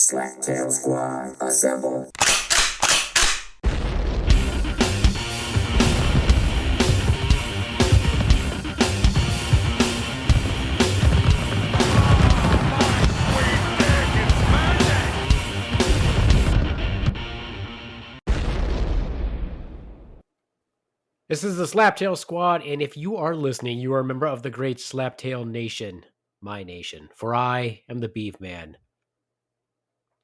Slacktail Squad, assemble. This is the Slaptail Squad, and if you are listening, you are a member of the great Slaptail Nation, my nation. For I am the Beaveman,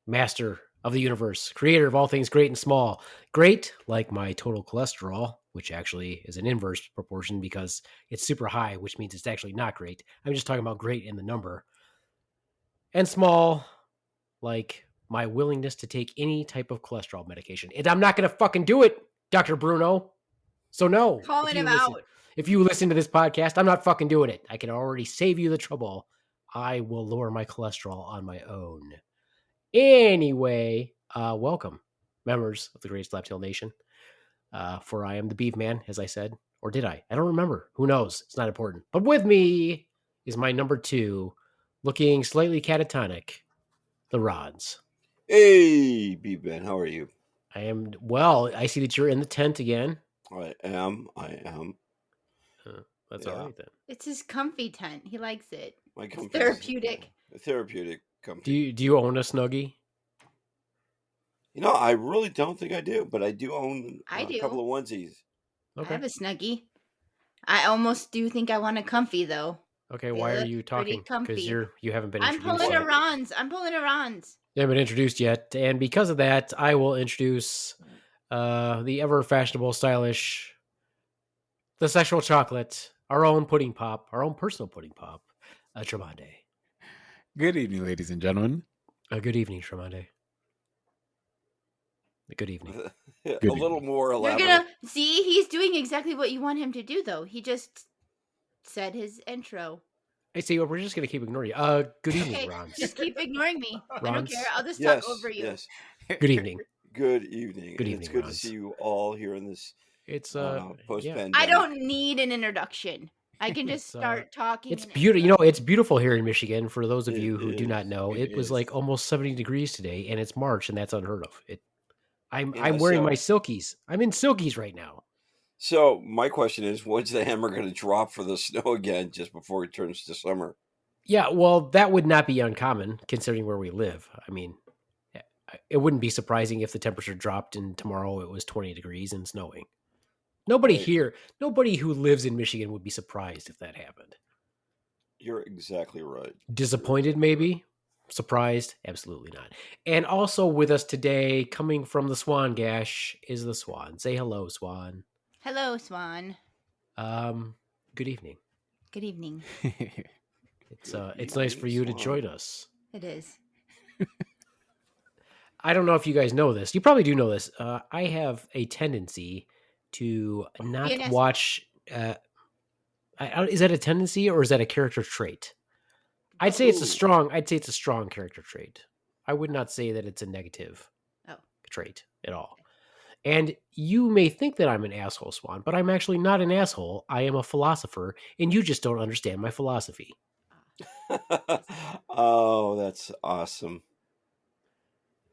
master of the universe, creator of all things great and small. Great, like my total cholesterol, which actually is an inverse proportion because it's super high, which means it's actually not great. I'm just talking about great in the number. And small, like my willingness to take any type of cholesterol medication. And I'm not going to fucking do it, Dr. Bruno. So no, Calling him out. If you listen to this podcast, I'm not fucking doing it. I can already save you the trouble. I will lower my cholesterol on my own. Anyway, welcome, members of the Great Slaptail Nation. For I am the Beaveman, as I said. Or did I? I don't remember. Who knows? It's not important. But with me is my number 2, looking slightly catatonic, the Ronz. Hey, Beaveman, how are you? I am well. I see that you're in the tent again. I am. That's Yeah. all right then. It's his comfy tent. He likes it. My It's comfy- therapeutic. Therapeutic comfy. Do you own a Snuggie? You know, I really don't think I do, but I do own I a do. couple of onesies. I Okay. have a Snuggie. I almost do think I want a comfy though. Okay, They why are look you pretty talking? comfy. Because you haven't been I'm introduced pulling a yet. Ronz. You haven't been introduced yet, and because of that, I will introduce the ever fashionable, stylish, the sexual chocolate, our own pudding pop, our own personal pudding pop, Tromondae. Good evening, ladies and gentlemen. Good evening, Tromondae. Good evening. A Good little evening. more You're elaborate. gonna see. He's doing exactly what you want him to do, though. He just said his intro. I see. We're just gonna keep ignoring you. Good evening, Okay, Ronz. just keep ignoring me. I don't Ronz? care. I'll just Yes, talk over you. yes. Good evening. Good evening. Good and evening, It's good to Ronz. see you all here in this It's post-pandemic. I don't need an introduction. I can just It's, start talking. It's and beautiful. You know, it's beautiful here in Michigan. For those of It you who do not is. know, It it was is. like almost 70 degrees today, and it's March, and that's unheard of. I'm Yeah, wearing so- my silkies. I'm in silkies right now. So my question is, when's the hammer going to drop for the snow again just before it turns to summer? Yeah, well, that would not be uncommon considering where we live. I mean, it wouldn't be surprising if the temperature dropped and tomorrow it was 20 degrees and snowing. Nobody who lives in Michigan would be surprised if that happened. You're exactly right. Disappointed, maybe. Surprised? Absolutely not. And also with us today, coming from the Swan Gash, is the Swan. Say hello, Swan. Hello, Swan. Good evening. Good evening. It's nice for you to Swan. join us. It is. I don't know if you guys know this. You probably do know this. I have a tendency to not Yes. watch. Is that a tendency or is that a character trait? I'd say it's a Ooh. strong character trait. I would not say that it's a negative trait at all. And you may think that I'm an asshole, Swan, but I'm actually not an asshole. I am a philosopher, and you just don't understand my philosophy. Oh, that's awesome.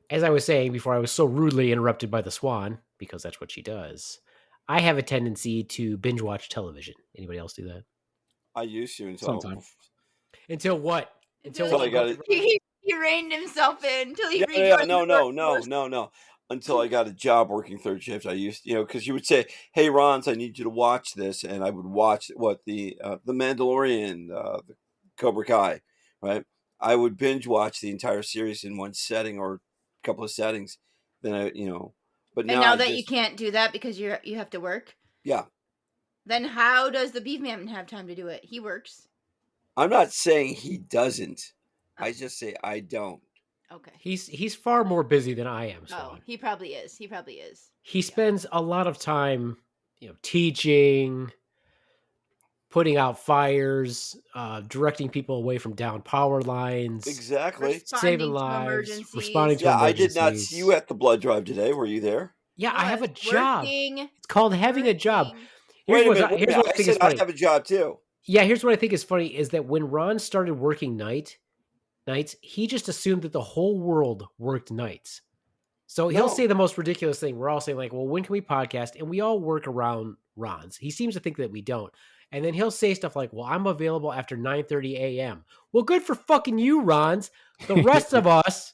As I was saying before, I was so rudely interrupted by the Swan, because that's what she does. I have a tendency to binge watch television. Anybody else do that? I used to until Sometimes. Until what? Until I got it. He reined himself in until he Yeah, rejoined no, the no, workforce. no. Until I got a job working third shift, I used, because you would say, "Hey, Ronz, I need you to watch this," and I would watch the Mandalorian, the Cobra Kai, right? I would binge watch the entire series in one setting or a couple of settings. Then but And now now that you can't do that because you have to work, yeah, then how does the Beefman have time to do it? He works. I'm not saying he doesn't. I just say I don't. Okay. He's far more busy than I am, Oh, Swan. he probably is. He probably is. He spends a lot of time, teaching, putting out fires, directing people away from down power lines, Exactly. saving Responding to lives, emergencies. responding to Yeah, I did not emergencies. see you at the blood drive today. Were you there? Yeah, I have a Was job. working, It's called having a job. working. Wait a minute. Here's what I I think is said I funny. have a job too. Yeah, here's what I think is funny is that when Ron started working night, nights. He just assumed that the whole world worked nights. So he'll say the most ridiculous thing. We're all saying like, well, when can we podcast? And we all work around Ronz. He seems to think that we don't. And then he'll say stuff like, well, I'm available after 9:30 a.m. Well, good for fucking you, Ronz. The rest of us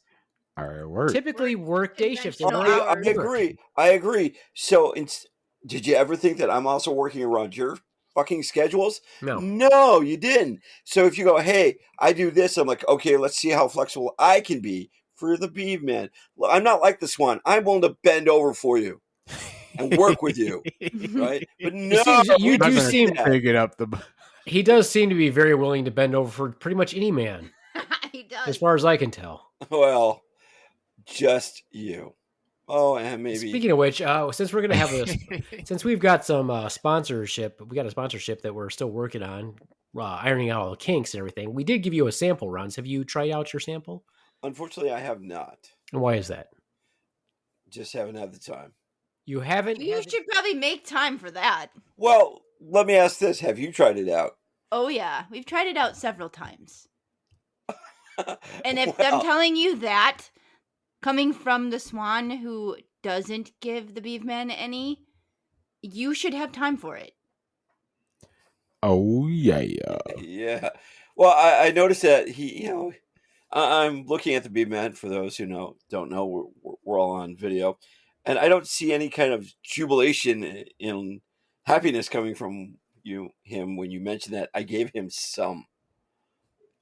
typically work day shifts. I agree. So did you ever think that I'm also working around your fucking schedules? No, you didn't. So if you go, hey, I do this, I'm like, okay, let's see how flexible I can be for the Beaveman. I'm not like the Swan. I'm willing to bend over for you and work with you, right? But no, you do seem picking up the. He does seem to be very willing to bend over for pretty much any man. He does, as far as I can tell. Well, just you. Oh, and maybe. Speaking of which, since we're gonna have since we've got some sponsorship, we got a sponsorship that we're still working on, ironing out all the kinks and everything. We did give you a sample, Ronz. Have you tried out your sample? Unfortunately, I have not. And why is that? Just haven't had the time. You haven't? You should probably make time for that. Well, let me ask this. Have you tried it out? Oh, yeah. We've tried it out several times. And if I'm telling you that, coming from the Swan who doesn't give the Beaveman any, you should have time for it. Oh, yeah. Yeah. Well, I noticed that I'm looking at the Beaveman. For those who don't know, we're all on video, and I don't see any kind of jubilation in happiness coming from him when you mentioned that I gave him some.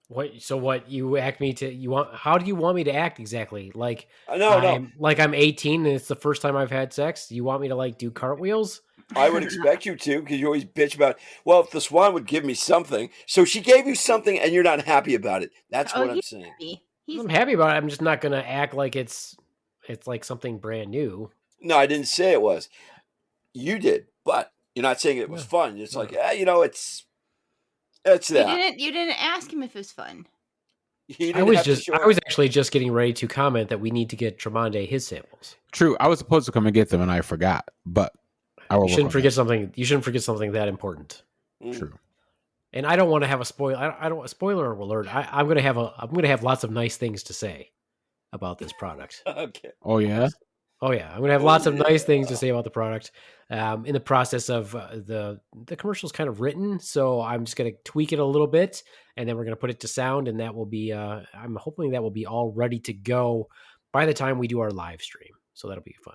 What? So what? You act me to? You want? How do you want me to act exactly? Like no. Like I'm 18 and it's the first time I've had sex. You want me to like do cartwheels? I would expect you to, because you always bitch about, well, if the Swan would give me something. So she gave you something and you're not happy about it. That's what I'm saying. I'm happy about it. I'm just not going to act like it's like something brand new. No, I didn't say it was. You did, but you're not saying it was fun. It's like, it's that. You didn't ask him if it was fun. I was actually just getting ready to comment that we need to get Tromondae his samples. True. I was supposed to come and get them and I forgot, but you shouldn't forget something. You shouldn't forget something that important. True. And I don't want to have a spoiler. I don't spoiler alert. I'm going to have lots of nice things to say about this product. Okay. Oh yeah. Oh yeah. I'm going to have lots of nice things to say about the product. In the process of the commercial's kind of written, so I'm just going to tweak it a little bit, and then we're going to put it to sound, and that will be. I'm hoping that will be all ready to go by the time we do our live stream. So that'll be fun.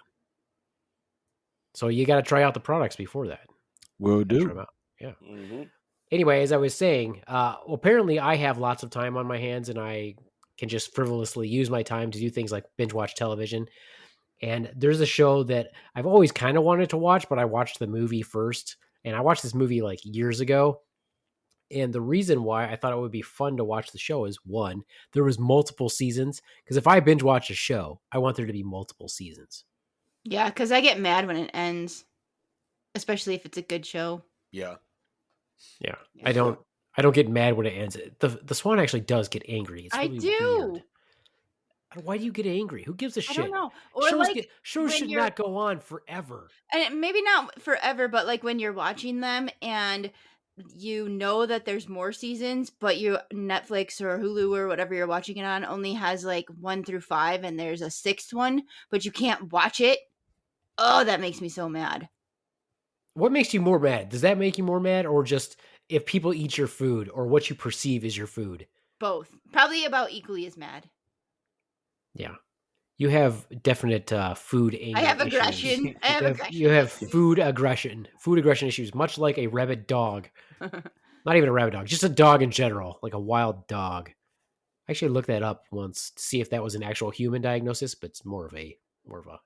So you got to try out the products before that. Will do. Yeah. Mm-hmm. Anyway, as I was saying, apparently I have lots of time on my hands and I can just frivolously use my time to do things like binge watch television. And there's a show that I've always kind of wanted to watch, but I watched the movie first. And I watched this movie like years ago. And the reason why I thought it would be fun to watch the show is, one, there was multiple seasons. Because if I binge watch a show, I want there to be multiple seasons. Yeah, because I get mad when it ends, especially if it's a good show. Yeah. Yeah. I don't get mad when it ends. The Swan actually does get angry. It's really I do. Weird. Why do you get angry? Who gives a shit? I don't know. Or shows should not go on forever. And maybe not forever, but like when you're watching them and you know that there's more seasons, but Netflix or Hulu or whatever you're watching it on only has like 1 through 5 and there's a 6th one, but you can't watch it. Oh, that makes me so mad. What makes you more mad? Does that make you more mad, or just if people eat your food or what you perceive as your food? Both. Probably about equally as mad. Yeah. You have definite food anger. I have aggression. You have food aggression. Food aggression issues, much like a rabid dog. Not even a rabid dog, just a dog in general, like a wild dog. I actually looked that up once to see if that was an actual human diagnosis, but it's more of a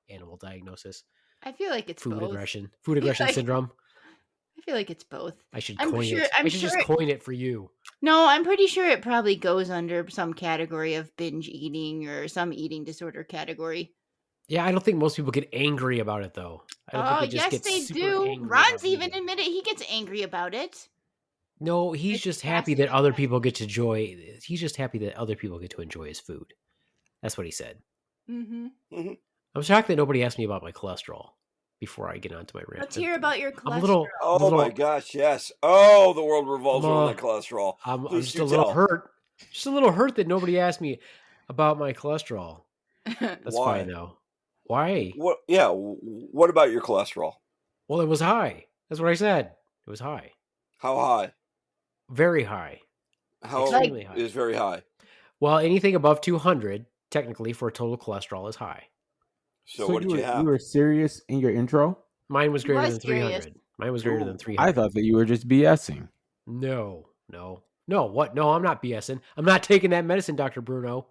animal diagnosis. I feel like it's food both. aggression. Food aggression syndrome. I feel like it's both. I should coin it. I should just coin it for you. No, I'm pretty sure it probably goes under some category of binge eating or some eating disorder category. Yeah, I don't think most people get angry about it, though. Oh, yes, they do. Ronz even admitted he gets angry about it. No, he's just happy that other people get to enjoy. He's just happy that other people get to enjoy his food. That's what he said. Mm-hmm. Mm-hmm. I'm shocked that nobody asked me about my cholesterol before I get onto my rant. Let's hear about your cholesterol. My gosh, yes. Oh, the world revolves around that cholesterol. I'm just a little hurt. Just a little hurt that nobody asked me about my cholesterol. That's Why? fine though. Why? What? Yeah. What about your cholesterol? Well, it was high. That's what I said. It was high. How high? Very high. How Extremely high. is very high? Well, anything above 200, technically, for total cholesterol is high. So what did you have? You were serious in your intro? Mine was greater was than 300. serious. Mine was greater than 300. I thought that you were just BSing. No. What? No, I'm not BSing. I'm not taking that medicine, Dr. Bruno.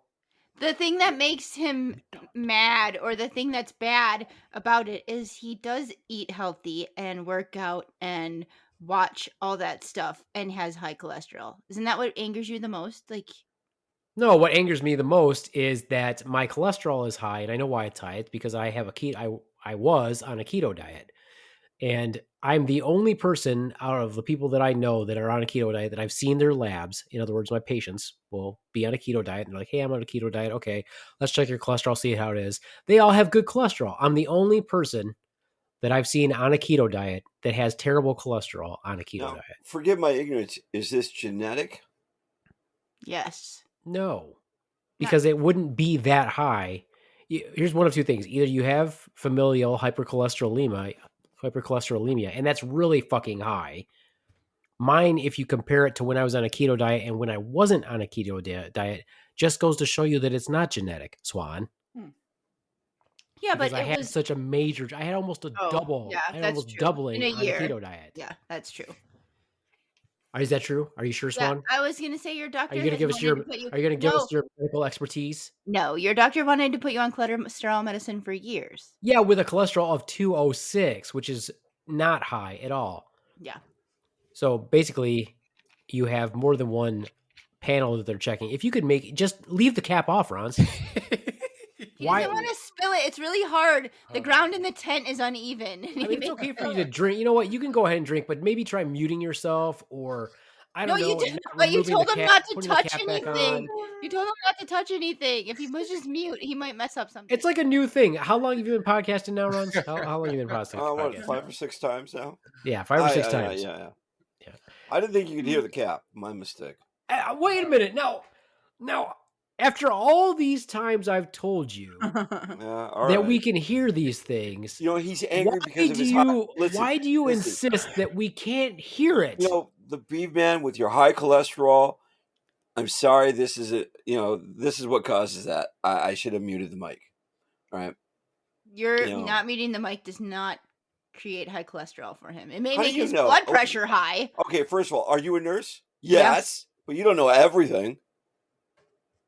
The thing that makes him mad, or the thing that's bad about it, is he does eat healthy and work out and watch all that stuff and has high cholesterol. Isn't that what angers you the most? Like, No, what angers me the most is that my cholesterol is high, and I know why it's high. It's because I have I was on a keto diet, and I'm the only person out of the people that I know that are on a keto diet that I've seen their labs. In other words, my patients will be on a keto diet, and they're like, "Hey, I'm on a keto diet. Okay, let's check your cholesterol, see how it is." They all have good cholesterol. I'm the only person that I've seen on a keto diet that has terrible cholesterol on a keto diet. Forgive my ignorance. Is this genetic? yes. No, because it wouldn't be that high. Here's one of two things. Either you have familial hypercholesterolemia, and that's really fucking high. Mine, if you compare it to when I was on a keto diet and when I wasn't on a keto diet, just goes to show you that it's not genetic, Swan. Yeah, Because but I had such a major, I had almost a double. Yeah, I had that's almost true. doubling In a on year. a keto diet. Yeah, that's true. Is that true? Are you sure, Swan? Yeah, I was gonna say your doctor. Are you going to give us your? Are you going to give us your medical expertise? No, your doctor wanted to put you on cholesterol medicine for years. Yeah, with a cholesterol of 206, which is not high at all. Yeah. So basically, you have more than one panel that they're checking. If you could just leave the cap off, Ronz. He doesn't want to spill it. It's really hard. The ground in the tent is uneven. I mean, it's okay for you to drink. You know what? You can go ahead and drink, but maybe try muting yourself, or I don't know. But you told him not to touch anything. You told him not to touch anything. If he pushes mute, he might mess up something. It's like a new thing. How long have you been podcasting now, Ron? How long have you been podcasting? What, 5 or 6 times now? Yeah, 5 or 6 times. Yeah. I didn't think you could hear the cap. My mistake. Wait a minute. Now, after all these times I've told you that we can hear these things, he's angry because of his high. Why do you insist that we can't hear it? The Beaveman with your high cholesterol. I'm sorry. This is this is what causes that. I should have muted the mic. All right. You're not muting the mic does not create high cholesterol for him. It may make his blood pressure high. Okay, first of all, are you a nurse? Yes, but you don't know everything.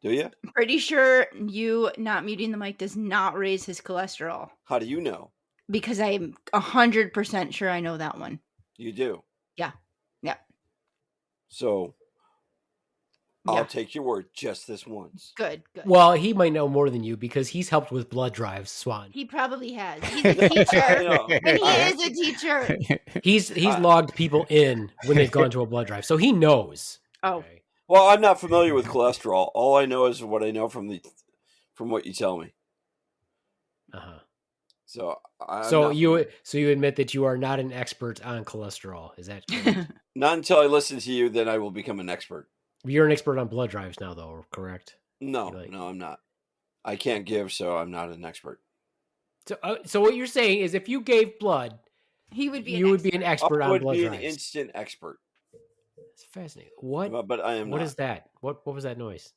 Do you? I'm pretty sure you not muting the mic does not raise his cholesterol. How do you know? Because I'm 100% sure I know that one. You do? Yeah. So, I'll take your word just this once. Good. Well, he might know more than you because he's helped with blood drives, Swan. He probably has. He's a teacher. And he is a teacher. He's logged people in when they've gone to a blood drive, so he knows. Oh. Okay. Well, I'm not familiar with cholesterol. All I know is what I know from what you tell me. Uh-huh. So you admit that you are not an expert on cholesterol. Is that correct? Not until I listen to you, then I will become an expert. You're an expert on blood drives now, though, correct? No, I'm not. I can't give, so I'm not an expert. So what you're saying is, if you gave blood, you would be an expert on blood drives. I would be an instant expert. That's fascinating. What? But I am. What is that? What was that noise?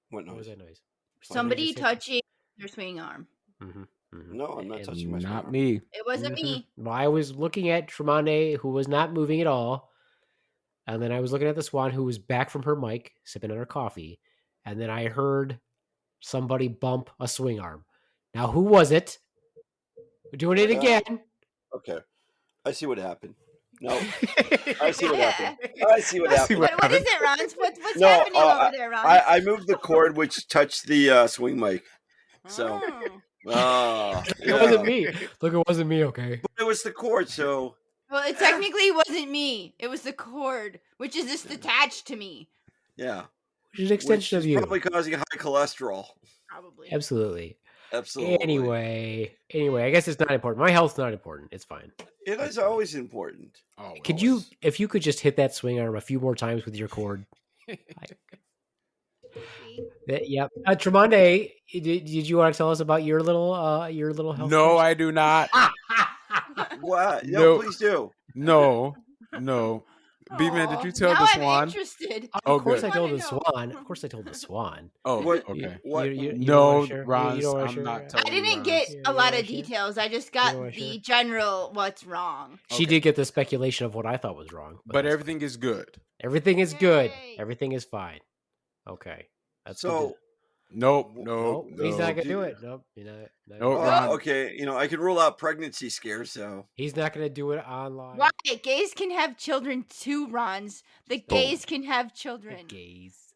What noise? What was that noise? Somebody touching your swinging arm. Mm-hmm. No, I'm not touching my Not me. It wasn't me. Well, I was looking at Tromondae, who was not moving at all. And then I was looking at the Swan, who was back from her mic, sipping on her coffee. And then I heard somebody bump a swing arm. Now, who was it? We're doing it again. Okay. I see what happened. No. I see what happened. I see what happened. What is it, Ronz? What's happening over there, Ronz? I moved the cord which touched the swing mic. So... It wasn't me. Look, it wasn't me, okay? But it was the cord, so... Well, it technically wasn't me. It was the cord, which is just attached to me. Yeah. Which is an extension of you. Probably causing high cholesterol. Probably. Absolutely. Absolutely. Anyway, I guess it's not important. My health's not important. It's fine. It is always important. If you could just hit that swing arm a few more times with your cord. Yep. Tremonde, did you want to tell us about your little health? No, I do not. What? No, No. please do. No. Beaveman, did Aw, you tell now the I'm Swan? interested. Of Oh, course, good. I told Wanna the know. Swan. Of course, I told the Swan. Oh, What? okay. What? You don't No, wanna share? You Ronz, don't wanna I'm share? not I telling you, didn't get Ronz. a You lot wanna of share? details. I just You got don't wanna the share? general what's wrong. She Okay. did get the speculation of what I thought was wrong, But that's everything is good. fine. Everything is good. Yay. Everything is fine. Okay, that's good. So, Nope. Nope, he's not gonna Do do you- it. Nope, you're not. Nope, oh, Ron. okay. I can rule out pregnancy scares. So He's not gonna do it online. Why? Gays can have children too, Ronz. The gays can have The children. gays.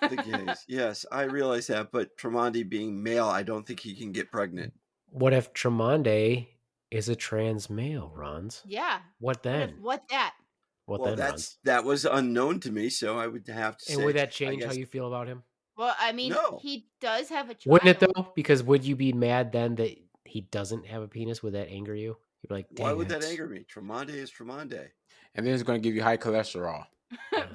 the gays, yes, I realize that. But Tremonti being male, I don't think he can get pregnant. What if Tremonde is a trans male, Ronz? Yeah. What then? What that? What Well, then, Ronz? that was unknown to me, so I would have to say. And would that I change how guess- you feel about him? Well, I mean, No. he does have a child. Wouldn't it though? Because would you be mad then that he doesn't have a penis? Would that anger you? You'd be like, Why would "Dang that it." anger me? Tremonti is Tremonti. And then it's going to give you high cholesterol.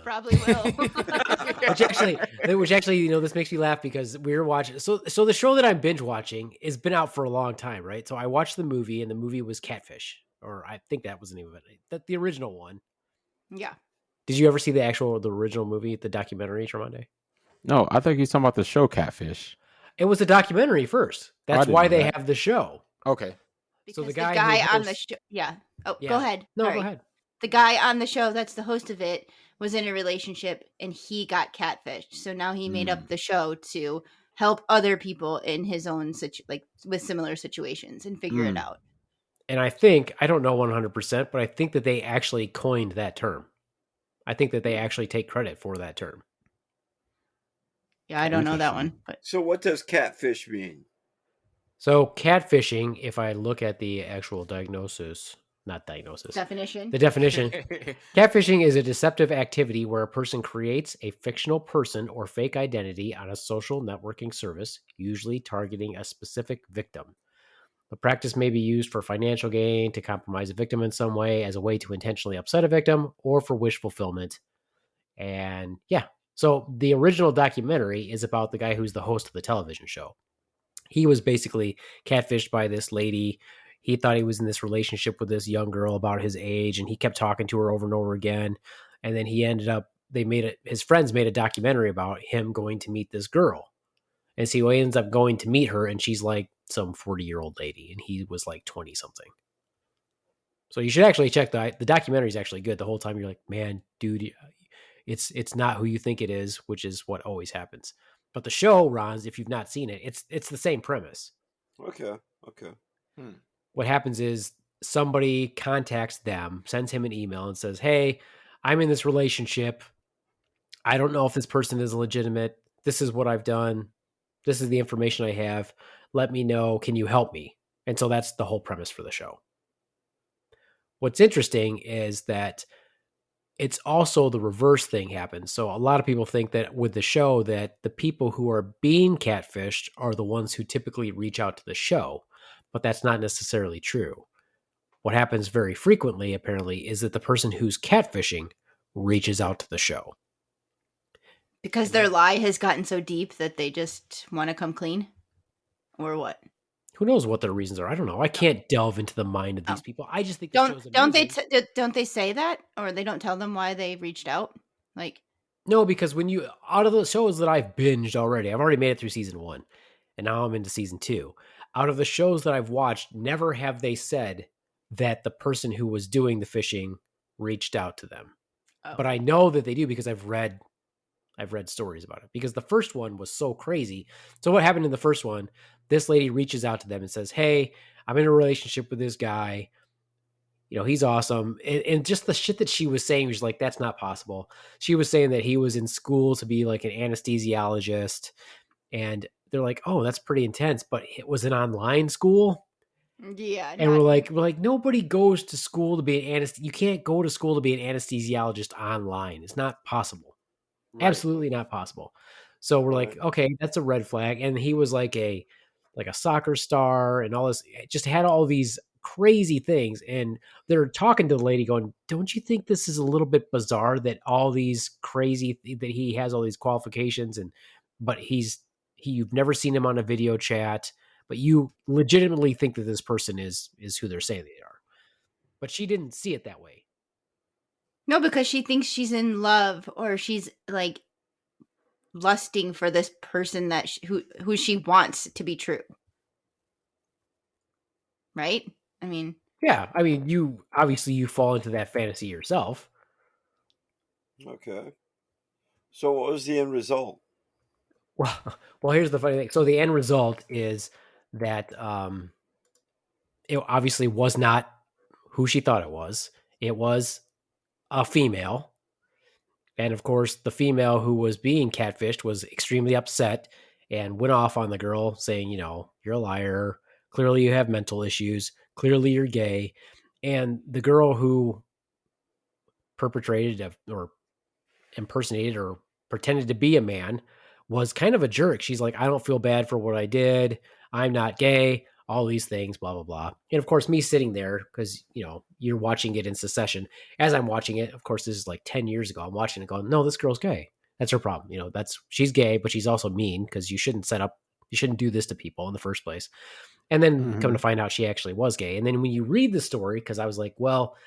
Probably will. Which actually, this makes me laugh because we were watching. So the show that I'm binge watching has been out for a long time, right? So I watched the movie, and the movie was Catfish, or I think that was the name of it. The original one. Yeah. Did you ever see the original movie, the documentary, Tremonde? No, I think you're talking about the show Catfish. It was a documentary first. That's didn't why know they that. have the show. Okay. Because So the the guy guy who on the hosts- show. Yeah. Oh, Yeah. go ahead. No, Sorry. go ahead. The guy on the show that's the host of it was in a relationship and he got catfished. So now he made up the show to help other people in his own with similar situations and figure it out. And I don't know 100%, but I think that they actually coined that term. I think that they actually take credit for that term. Yeah, I don't know that one. But So what does catfish mean? So catfishing, if I look at the actual definition, the definition, catfishing is a deceptive activity where a person creates a fictional person or fake identity on a social networking service, usually targeting a specific victim. The practice may be used for financial gain, to compromise a victim in some way, as a way to intentionally upset a victim, or for wish fulfillment. And yeah, so the original documentary is about the guy who's the host of the television show. He was basically catfished by this lady. He thought he was in this relationship with this young girl about his age, and he kept talking to her over and over again. And then he ended up, his friends made a documentary about him going to meet this girl. And so he ends up going to meet her, and she's like some 40-year-old lady, and he was like 20 something. So you should actually check the documentary is actually good. The whole time you're like, man, dude, it's not who you think it is, which is what always happens. But the show, Ronz, if you've not seen it, it's the same premise. Okay. What happens is somebody contacts them, sends him an email and says, hey, I'm in this relationship. I don't know if this person is legitimate. This is what I've done. This is the information I have. Let me know. Can you help me? And so that's the whole premise for the show. What's interesting is that it's also the reverse thing happens. So a lot of people think that with the show that the people who are being catfished are the ones who typically reach out to the show, but that's not necessarily true. What happens very frequently, apparently, is that the person who's catfishing reaches out to the show. Because their lie has gotten so deep that they just want to come clean? Or what? Who knows what their reasons are? I don't know. I can't delve into the mind of these people. I just think the show's amazing. Don't they say that, or they don't tell them why they reached out? No, because out of the shows that I've binged already, I've already made it through season 1, and now I'm into season 2. Out of the shows that I've watched, never have they said that the person who was doing the fishing reached out to them. Oh. But I know that they do because I've read stories about it, because the first one was so crazy. So what happened in the first one, this lady reaches out to them and says, hey, I'm in a relationship with this guy. He's awesome. And just the shit that she was saying was like, that's not possible. She was saying that he was in school to be like an anesthesiologist. And they're like, oh, that's pretty intense. But it was an online school. Yeah. And we're like, nobody goes to school to be an anesthesiologist. You can't go to school to be an anesthesiologist online. It's not possible. Right. Absolutely not possible. So we're like, okay, that's a red flag. And he was like a soccer star and all this, just had all these crazy things. And they're talking to the lady going, don't you think this is a little bit bizarre that all these that he has all these qualifications and but you've never seen him on a video chat, but you legitimately think that this person is who they're saying they are. But she didn't see it that way. No, because she thinks she's in love, or she's like lusting for this person that who she wants to be true. Right? I mean, yeah. I mean, you fall into that fantasy yourself. Okay. So what was the end result? Well, here's the funny thing. So the end result is that it obviously was not who she thought it was. It was a female. And of course, the female who was being catfished was extremely upset and went off on the girl saying, you're a liar. Clearly you have mental issues. Clearly you're gay. And the girl who perpetrated or impersonated or pretended to be a man was kind of a jerk. She's like, I don't feel bad for what I did. I'm not gay. All these things, blah, blah, blah. And of course, me sitting there, because, you're watching it in succession. As I'm watching it, of course, this is like 10 years ago. I'm watching it going, no, this girl's gay. That's her problem. She's gay, but she's also mean because you shouldn't do this to people in the first place. And then come to find out she actually was gay. And then when you read the story, because I was like, well,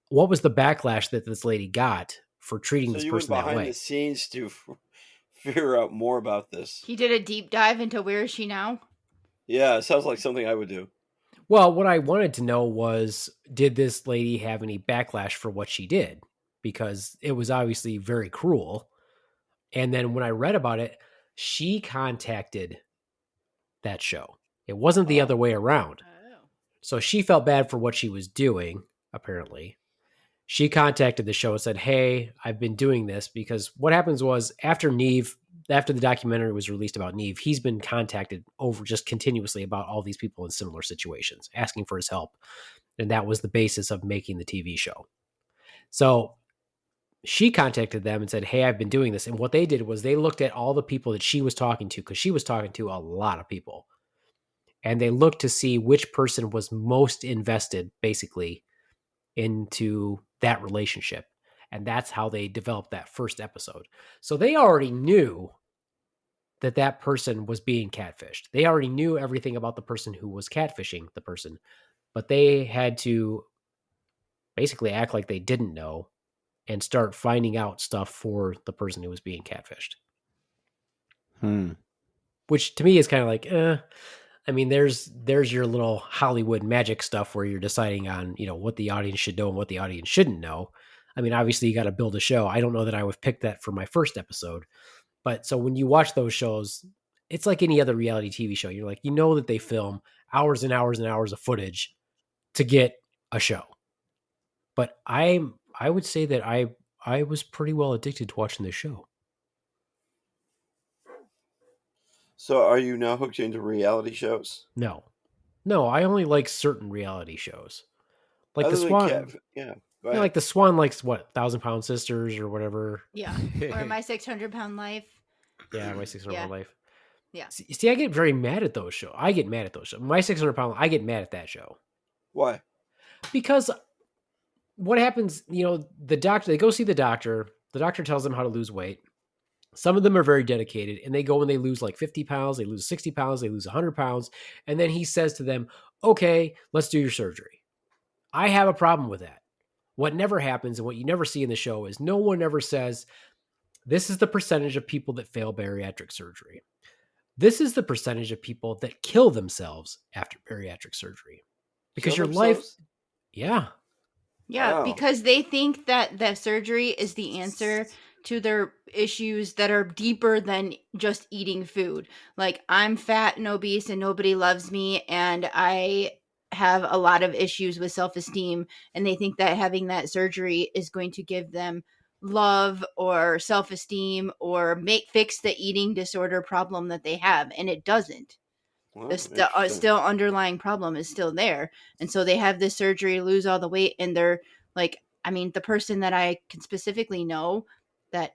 what was the backlash that this lady got for treating this person that way? Behind the scenes to figure out more about this. he did a deep dive into where is she now? Yeah, it sounds like something I would do. Well, what I wanted to know was, did this lady have any backlash for what she did? Because it was obviously very cruel. And then when I read about it, she contacted that show. It wasn't the other way around. So she felt bad for what she was doing, apparently. She contacted the show and said, hey, I've been doing this because what happens was after the documentary was released about Neve, he's been contacted over just continuously about all these people in similar situations, asking for his help. And that was the basis of making the TV show. So she contacted them and said, hey, I've been doing this. And what they did was they looked at all the people that she was talking to, because she was talking to a lot of people. And they looked to see which person was most invested, basically, into that relationship. And that's how they developed that first episode. So they already knew that person was being catfished. They already knew everything about the person who was catfishing the person, but they had to basically act like they didn't know and start finding out stuff for the person who was being catfished. Which to me is kind of like, I mean, there's your little Hollywood magic stuff where you're deciding on, what the audience should know and what the audience shouldn't know. I mean, obviously you got to build a show. I don't know that I would pick that for my first episode. But so when you watch those shows, it's like any other reality TV show. You're like, that they film hours and hours and hours of footage to get a show. But I would say that I was pretty well addicted to watching this show. So are you now hooked into reality shows? No, I only like certain reality shows. Like Other the than Swan. Yeah. Like the Swan likes what, 1,000 Pound Sisters or whatever. Yeah. Or My 600 Pound Life. Yeah, My 600 Pound Life. Yeah. See, I get very mad at those shows. My 600 Pound, I get mad at that show. Why? Because what happens, the doctor, they go see the doctor. The doctor tells them how to lose weight. Some of them are very dedicated, and they go and they lose like 50 pounds, they lose 60 pounds, they lose 100 pounds. And then he says to them, okay, let's do your surgery. I have a problem with that. What never happens and what you never see in the show is no one ever says, this is the percentage of people that fail bariatric surgery. This is the percentage of people that kill themselves after bariatric surgery. Because your life... Yeah. Yeah, because they think that the surgery is the answer to their issues that are deeper than just eating food. Like, I'm fat and obese and nobody loves me, and I have a lot of issues with self-esteem, and they think that having that surgery is going to give them love or self-esteem or fix the eating disorder problem that they have, and it doesn't. The still underlying problem is still there, and so they have this surgery, lose all the weight, and they're like, I mean, the person that I can specifically know that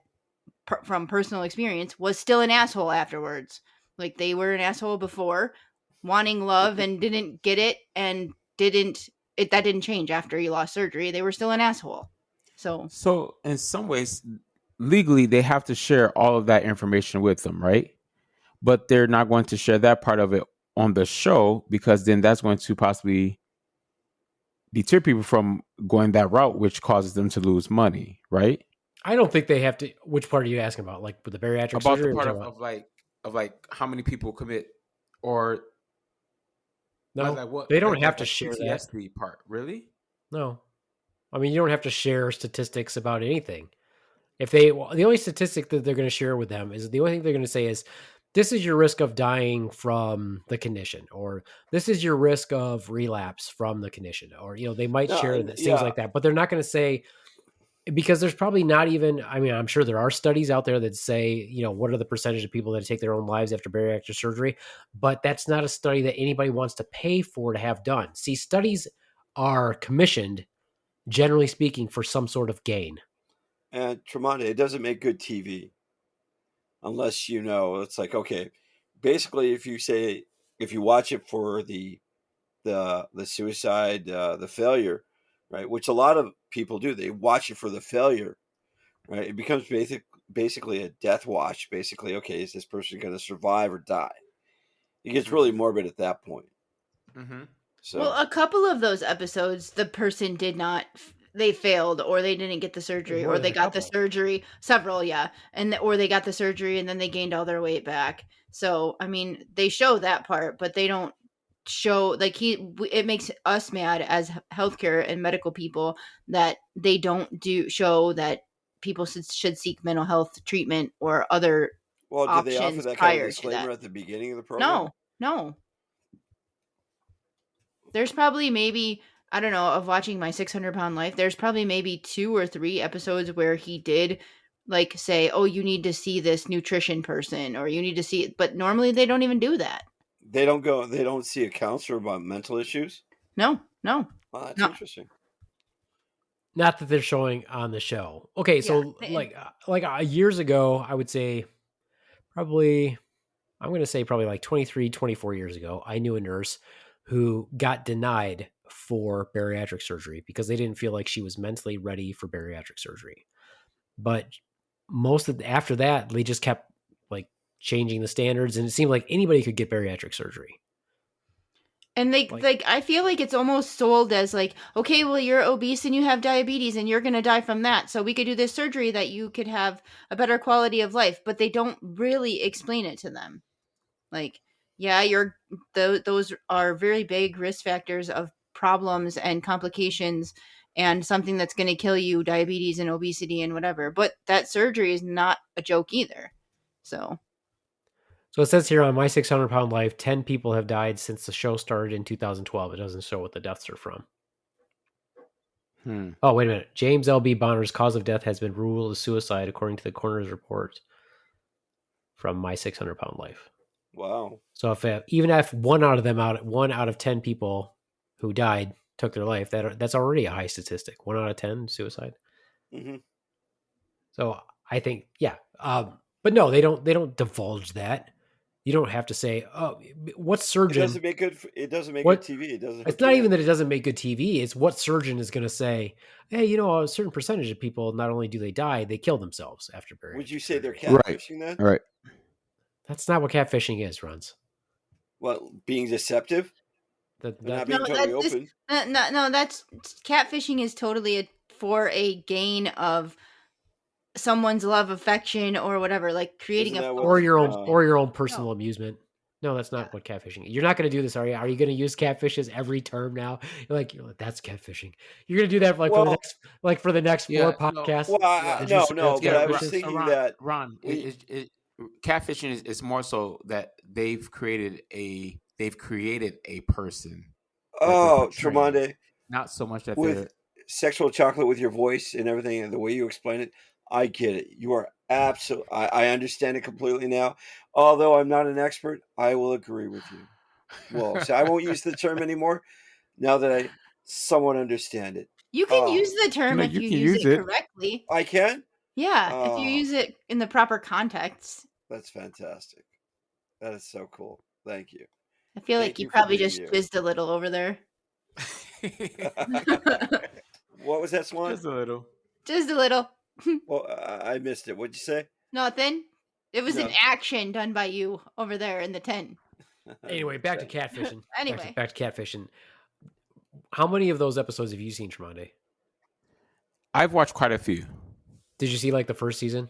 from personal experience was still an asshole afterwards. Like, they were an asshole before, wanting love and didn't get it, and that didn't change after he lost surgery. They were still an asshole. So in some ways, legally, they have to share all of that information with them, right? but they're not going to share that part of it on the show because then that's going to possibly deter people from going that route, which causes them to lose money, right? I don't think they have to. Which part are you asking about? Like with the bariatric About surgery? the part Or of like how many people commit or no, like what they don't like, have like to the share that. PTSD part, really? No, I mean you don't have to share statistics about anything. If they, the only statistic that they're going to share with them is the only thing they're going to say is, this is your risk of dying from the condition, or this is your risk of relapse from the condition, or they might No, share things like that, but they're not going to say, because there's probably not even, I mean, I'm sure there are studies out there that say, what are the percentage of people that take their own lives after bariatric surgery, but that's not a study that anybody wants to pay for to have done. See, studies are commissioned, generally speaking, for some sort of gain. And Tremonti, it doesn't make good TV unless it's like, okay, basically if you watch it for the suicide, the failure, right, which a lot of people do, they watch it for the failure, right? It becomes basically a death watch. Basically, okay, is this person going to survive or die? It gets really morbid at that point. Mm-hmm. So, well, a couple of those episodes, the person did not. They failed, or they didn't get the surgery, or they got the surgery. Several, yeah, or they got the surgery and then they gained all their weight back. So, I mean, they show that part, but they don't show like it makes us mad as healthcare and medical people that they don't show that people should seek mental health treatment or other well, do they offer options that kind of prior to disclaimer that. at the beginning of the program? No. There's probably maybe, I don't know, of watching My 600-Pound Life, there's probably maybe 2 or 3 episodes where he did like say, oh, you need to see this nutrition person, or you need to see it. But normally they don't even do that. They don't see a counselor about mental issues? No. Well, that's interesting. Not that they're showing on the show. Okay, so years ago, I would say I'm going to say probably like 23, 24 years ago, I knew a nurse who got denied for bariatric surgery because they didn't feel like she was mentally ready for bariatric surgery. But after that, they just kept like changing the standards, and it seemed like anybody could get bariatric surgery. And I feel like it's almost sold as like, okay, well, you're obese and you have diabetes and you're going to die from that. So we could do this surgery that you could have a better quality of life, but they don't really explain it to them. Like, yeah, those are very big risk factors of problems and complications and something that's going to kill you, diabetes and obesity and whatever. But that surgery is not a joke either. So it says here on My 600-Pound Life, 10 people have died since the show started in 2012. It doesn't show what the deaths are from. Oh, wait a minute. James L.B. Bonner's cause of death has been ruled as suicide, according to the coroner's report from My 600-Pound Life. Wow. So even if one out of 10 people who died took their life, that's already a high statistic. 1 out of 10 suicide. Mm-hmm. So I think, yeah. But no, they don't divulge that. You don't have to say, "Oh, what surgeon?" It doesn't make good TV. It doesn't. It's not even that it doesn't make good TV. It's what surgeon is going to say, "Hey, a certain percentage of people, not only do they die, they kill themselves after burial." Would you say they're catfishing then? Right. That's not what catfishing is, Ronz. Well, being deceptive. Not being totally open. No, that's catfishing is totally for a gain of someone's love, affection, or whatever, like creating or your own personal amusement. No, that's not what catfishing is. You're not going to do this, are you? Are you going to use catfish as every term now? You're like that's catfishing. You're going to do that for the next 4 podcasts. No. But I was thinking that Ron, catfishing is more so that they've created a person. Oh, Tromondae. Not so much that with sexual chocolate with your voice and everything and the way you explain it. I get it. You are absolutely. I understand it completely now. Although I'm not an expert, I will agree with you. Well, so I won't use the term anymore now that I somewhat understand it. You can use the term if you use it correctly. I can? Yeah, if you use it in the proper context. That's fantastic. That is so cool. Thank you. I feel like you probably just jizzed a little over there. What was that, Swan? Just a little. Just a little. Well, I missed it. What'd you say? Nothing. It was an No. action done by you over there in the tent. Anyway, back to catfishing. Anyway. back to catfishing. How many of those episodes have you seen, Tremondae? I've watched quite a few. Did you see like the first season?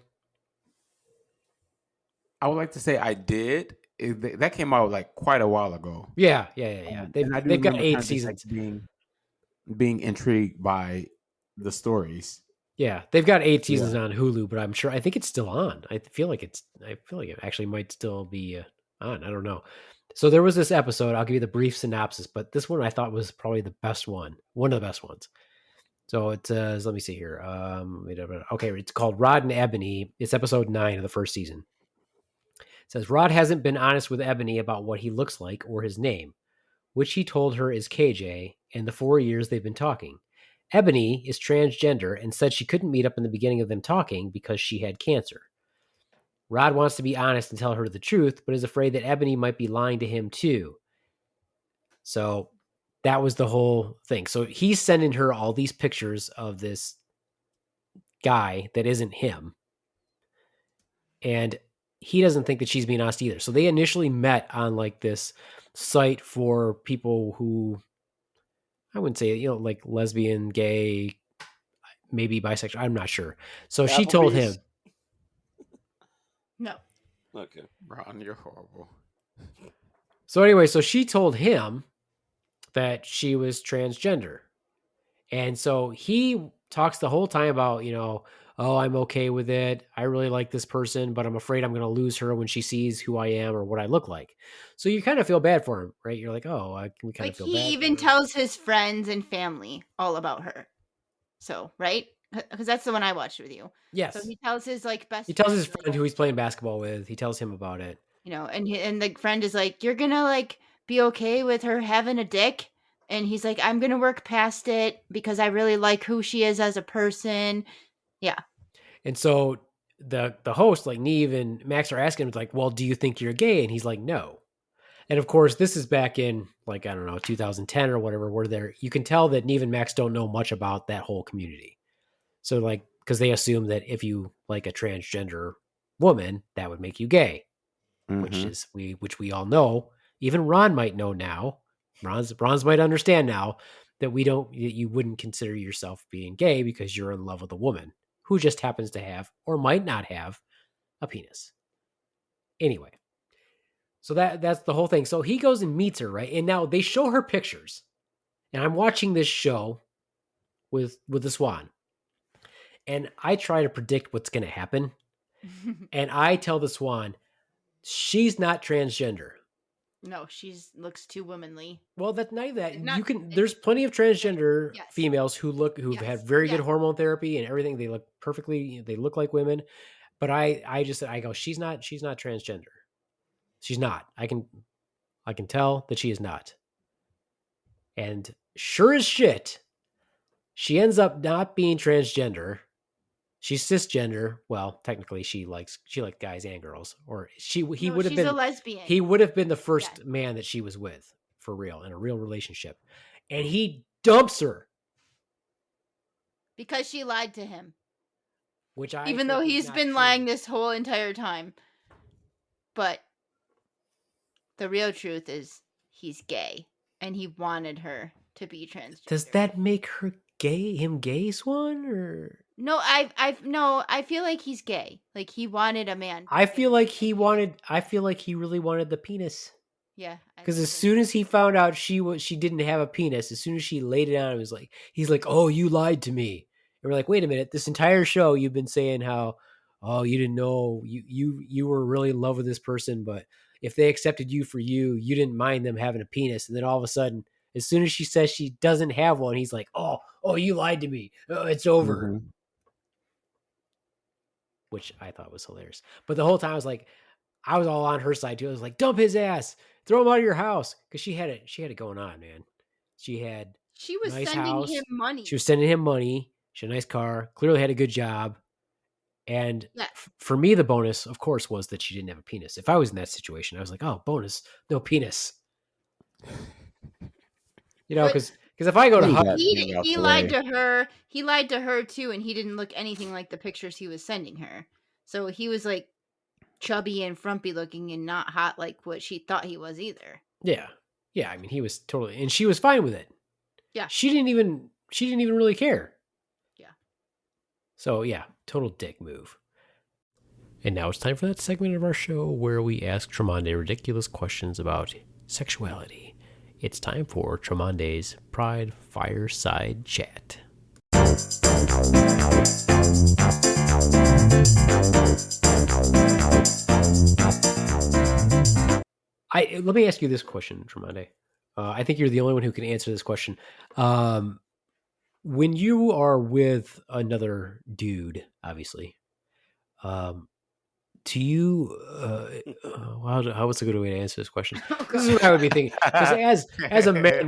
I would like to say I did. That came out like quite a while ago. Yeah. And I do They've got remember 8 kind of just, seasons. like, being intrigued by the stories. Yeah, they've got 8 seasons on Hulu, but I think it's still on. I feel like it actually might still be on. I don't know. So there was this episode. I'll give you the brief synopsis, but this one I thought was probably the best one. One of the best ones. So it says, let me see here. Okay, it's called Rod and Ebony. It's episode 9 of the first season. It says Rod hasn't been honest with Ebony about what he looks like or his name, which he told her is KJ in the 4 years they've been talking. Ebony is transgender and said she couldn't meet up in the beginning of them talking because she had cancer. Rod wants to be honest and tell her the truth, but is afraid that Ebony might be lying to him too. So that was the whole thing. So he's sending her all these pictures of this guy that isn't him. And he doesn't think that she's being honest either. So they initially met on like this site for people who, I wouldn't say, like lesbian, gay, maybe bisexual. I'm not sure. So she told him. No. Okay. Ron, you're horrible. So anyway, so she told him that she was transgender. And so he talks the whole time about, oh, I'm okay with it. I really like this person, but I'm afraid I'm going to lose her when she sees who I am or what I look like. So you kind of feel bad for him, right? You're like, oh, we kind of feel bad. He even tells his friends and family all about her. So, right? Because that's the one I watched with you. Yes. So he tells his best. He tells his friend who he's playing basketball with. He tells him about it. And the friend is like, "You're gonna be okay with her having a dick?" And he's like, "I'm gonna work past it because I really like who she is as a person." Yeah. And so the host, like Neve and Max, are asking him like, "Well, do you think you're gay?" And he's like, "No." And of course, this is back in 2010 or whatever, where you can tell that Neve and Max don't know much about that whole community. So because they assume that if you like a transgender woman, that would make you gay, which we all know. Even Ron might know now. Ron's might understand now that you wouldn't consider yourself being gay because you're in love with a woman who just happens to have or might not have a penis. Anyway, so that's the whole thing. So he goes and meets her, right? And now they show her pictures, and I'm watching this show with the Swan. And I try to predict what's going to happen. And I tell the Swan, she's not transgender. No, looks too womanly. Well, that's not that. There's plenty of transgender females who've had very good hormone therapy and everything. They look perfectly. They look like women. But I go, she's not transgender. She's not. I can tell that she is not. And sure as shit, she ends up not being transgender. She's cisgender. Well, technically, she likes guys and girls. Or he would have been a lesbian. He would have been the first man that she was with for real in a real relationship, and he dumps her because she lied to him. Even though he's been lying this whole entire time, but the real truth is he's gay, and he wanted her to be transgender. Does that make her gay? Him gay, Swan? Or no, I feel like he's gay. Like he wanted a man. I feel like he really wanted the penis. Yeah. Because as soon as he found out she didn't have a penis, as soon as she laid it on, he's like, "Oh, you lied to me." And we're like, "Wait a minute! This entire show you've been saying how, oh, you didn't know you were really in love with this person, but if they accepted you for you didn't mind them having a penis." And then all of a sudden, as soon as she says she doesn't have one, he's like, "Oh, you lied to me. Oh, it's over." Mm-hmm. Which I thought was hilarious. But the whole time I was all on her side too. I was like, dump his ass, throw him out of your house. Because she had it going on, man. She was nice sending house. Him money. She was sending him money. She had a nice car, clearly had a good job. And for me, the bonus, of course, was that she didn't have a penis. If I was in that situation, I was like, oh, bonus, no penis. Because if I go to he lied to her. He lied to her too, and he didn't look anything like the pictures he was sending her. So he was like, chubby and frumpy looking and not hot like what she thought he was either. Yeah. Yeah, I mean, he was totally, and she was fine with it. Yeah. She didn't even really care. Yeah. So, yeah, total dick move. And now it's time for that segment of our show where we ask Tromondae ridiculous questions about sexuality. It's time for Tromondae's Pride Fireside Chat. Let me ask you this question, Tromondae. I think you're the only one who can answer this question. When you are with another dude, obviously, do you? What's a good way to answer this question? This is what I would be thinking. Because as a man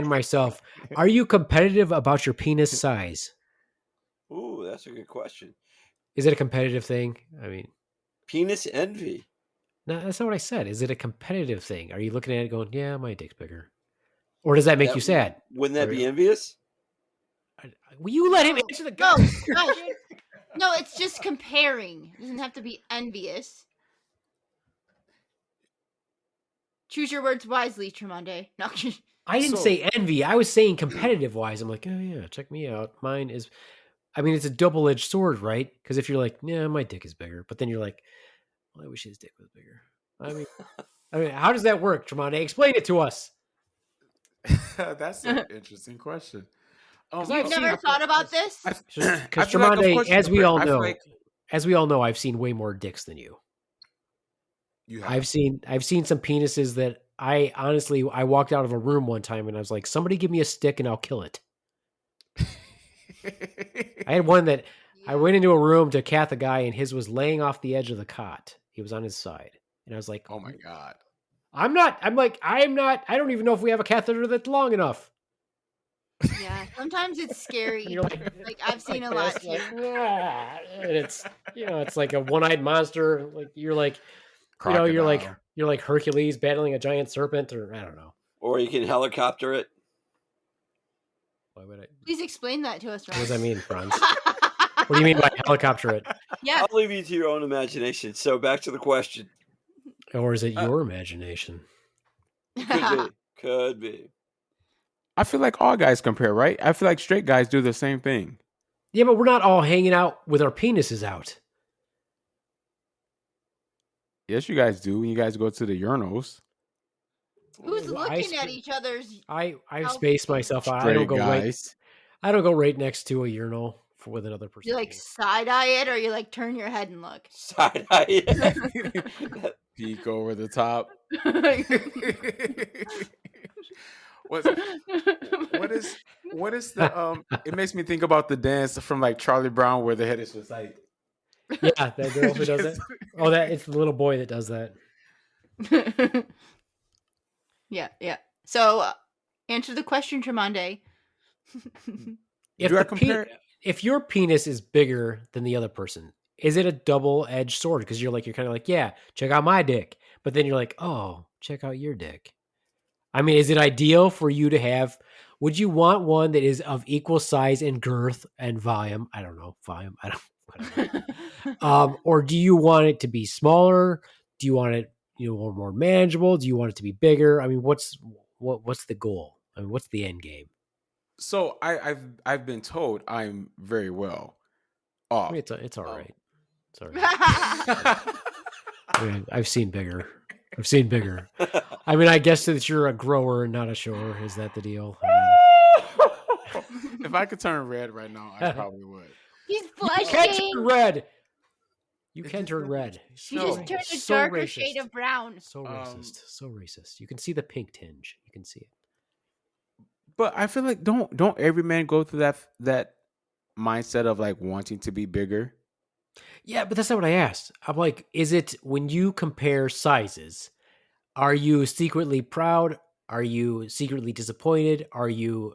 myself, are you competitive about your penis size? Ooh, that's a good question. Is it a competitive thing? I mean, penis envy. No, that's not what I said. Is it a competitive thing? Are you looking at it going, yeah, my dick's bigger? Or does that make you sad? Wouldn't that be envious? Will you let him answer the No, question? No, it's just comparing. It doesn't have to be envious. Choose your words wisely, Tromondae. No, I didn't say envy. I was saying competitive wise. I'm like, oh yeah, check me out. Mine is, I mean, it's a double-edged sword, right? Because if you're like, yeah, my dick is bigger, but then you're like, well, I wish his dick was bigger. I mean, how does that work, Tromondae? Explain it to us. That's an interesting question. You've never thought about this? Because Tromondae, as we all know, I've seen way more dicks than you. You have. I've seen some penises that I honestly walked out of a room one time and I was like, somebody give me a stick and I'll kill it. I had one that I went into a room to cath a guy and his was laying off the edge of the cot. He was on his side. And I was like, oh my God. I don't even know if we have a catheter that's long enough. Yeah, sometimes it's scary. Like I've seen a lot too. And it's it's like a one-eyed monster. Like you're like, you're like Hercules battling a giant serpent, or I don't know. Or you can helicopter it. Why would I? Please explain that to us, Ronz. What does that mean, Ronz? What do you mean by helicopter it? Yeah, I'll leave you to your own imagination. So back to the question. Or is it your imagination? Could be. I feel like all guys compare, right? I feel like straight guys do the same thing. Yeah, but we're not all hanging out with our penises out. Yes, you guys do. When you guys go to the urinals. Who's looking at each other's? I space myself out. Straight guys. I don't go right next to a urinal with another person. You like side eye it, or you like turn your head and look? Side eye it. Peek over the top. What is the it makes me think about the dance from like Charlie Brown where the head is just like, yeah, that girl who does it. Oh, it's the little boy that does that. Yeah. So answer the question, Tromondae. If your penis is bigger than the other person, is it a double-edged sword? Because you're kind of like, yeah, check out my dick, but then you're like, oh, check out your dick. I mean, is it ideal for you to have? Would you want one that is of equal size and girth and volume? I don't know, volume. I don't know. Or do you want it to be smaller? Do you want it, more manageable? Do you want it to be bigger? I mean, what's the goal? I mean, what's the end game? So I've been told I'm very well off. I mean, it's all right. It's all right. I mean, I've seen bigger. I mean, I guess that you're a grower and not a shower. Is that the deal? If I could turn red right now, I probably would. He's blushing. You can turn red. You can turn red. She just turned a darker shade of brown. So racist. So racist. You can see the pink tinge. You can see it. But I feel like don't every man go through that mindset of like wanting to be bigger? Yeah, but that's not what I asked. I'm like, is it when you compare sizes, are you secretly proud? Are you secretly disappointed? Are you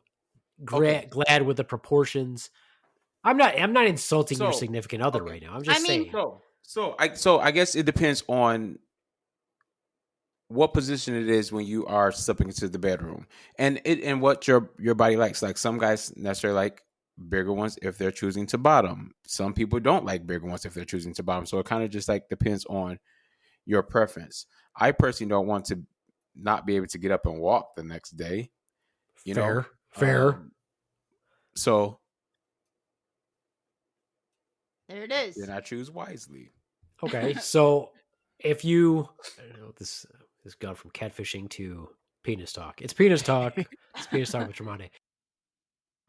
glad with the proportions? I'm not insulting your significant other right now. I'm just saying. So I guess it depends on what position it is when you are stepping into the bedroom, and what your body likes. Like some guys necessarily like bigger ones if they're choosing to bottom. Some people don't like bigger ones if they're choosing to bottom. So it kind of just like depends on your preference. I personally don't want to not be able to get up and walk the next day. You know, Fair. So There it is. then I choose wisely. Okay, so if you, I don't know, this gone from catfishing to penis talk. It's penis talk. It's penis talk with Tromondae.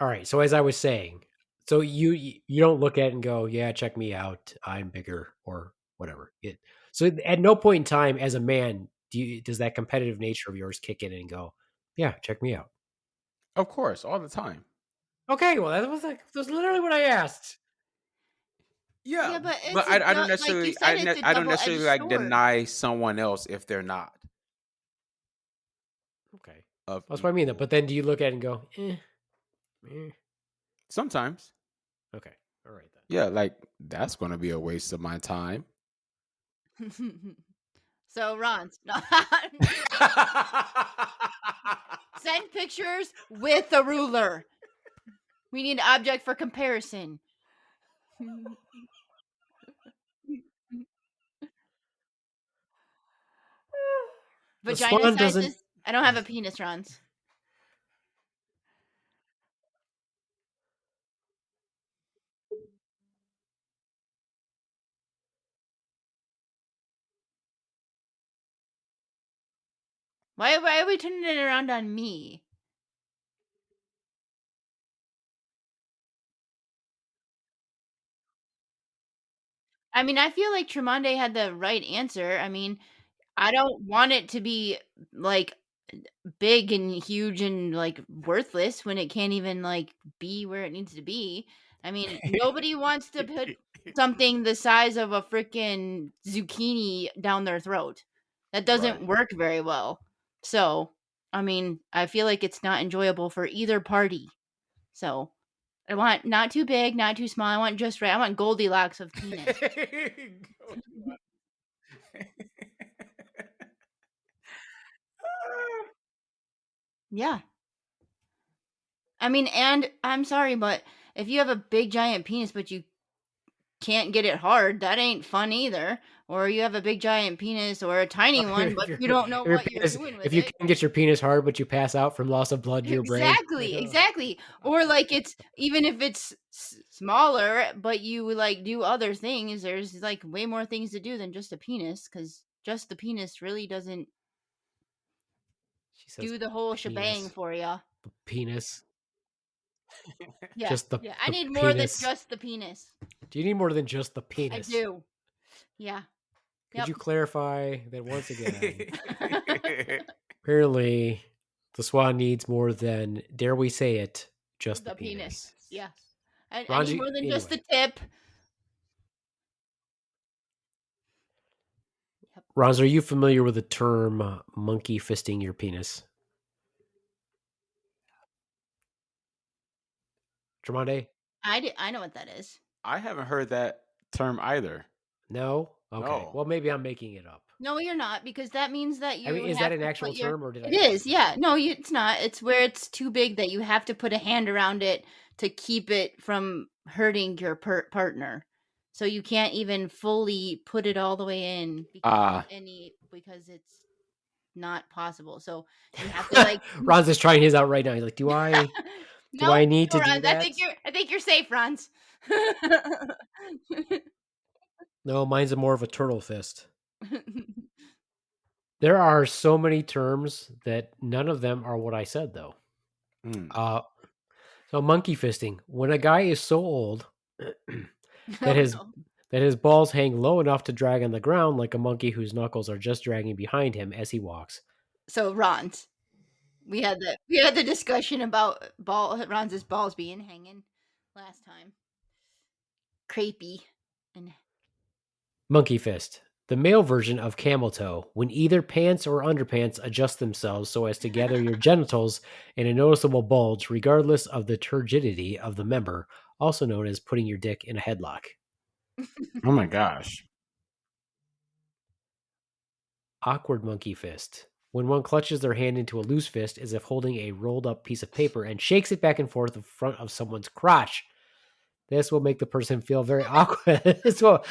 All right. So as I was saying, so you don't look at it and go, yeah, check me out. I'm bigger or whatever. So at no point in time as a man does that competitive nature of yours kick in and go, yeah, check me out. Of course, all the time. Okay, well that's literally what I asked. Yeah, but I don't necessarily like you said, I don't necessarily like sword. deny someone else if they're not. Okay, that's what I mean. Equal. But then do you look at it and go, Sometimes. Okay, all right then. Yeah, like that's going to be a waste of my time. So Ronz, send pictures with a ruler. We need an object for comparison. Vagina Swan sizes? doesn't. I don't have a penis, Ronz. Why are we turning it around on me? I mean, I feel like Tremonde had the right answer. I mean, I don't want it to be like big and huge and like worthless when it can't even like be where it needs to be. I mean, nobody wants to put something the size of a freaking zucchini down their throat. That doesn't Right. work very well. So, I mean, I feel like it's not enjoyable for either party. So, I want not too big, not too small. I want just right. I want Goldilocks of penis. Yeah. I mean, and I'm sorry, but if you have a big giant penis but you can't get it hard, that ain't fun either. Or you have a big giant penis or a tiny one, but you don't know what you're doing with if you it. can get your penis hard, but you pass out from loss of blood to your brain. Exactly. Or like it's even if it's smaller, but you like do other things. There's like way more things to do than just a penis, because just the penis really doesn't do the whole shebang for you. The penis. Yeah, Just the I the need more than penis. just the penis. Do you need more than just the I penis? do. Yeah. Could you clarify that once again? Apparently, the swan needs more than, dare we say it, just the penis. Yeah. I Ronz, need more than just the tip. Ronz, are you familiar with the term monkey fisting your penis? Tromondae? I know what that is. I haven't heard that term either. No? Okay. No. Well, maybe I'm making it up. No, you're not, because that means that you. I mean, is that an actual term, or did I? It is. Yeah. No, it's not. It's where it's too big that you have to put a hand around it to keep it from hurting your partner. So you can't even fully put it all the way in because it's not possible. So you have to like. Ronz is trying his out right now. He's like, "Do I? Do I need to do Ronz, that?" I think you're safe, Ronz. No, mine's more of a turtle fist. There are so many terms that none of them are what I said, though. So monkey fisting, when a guy is so old that his balls hang low enough to drag on the ground like a monkey whose knuckles are just dragging behind him as he walks. So Ronz, we had the discussion about Ronz's balls being hanging last time. Crepey and monkey fist, the male version of camel toe, when either pants or underpants adjust themselves so as to gather your genitals in a noticeable bulge, regardless of the turgidity of the member, also known as putting your dick in a headlock. Oh my gosh. Awkward monkey fist, when one clutches their hand into a loose fist as if holding a rolled up piece of paper and shakes it back and forth in front of someone's crotch. This will make the person feel very awkward. this will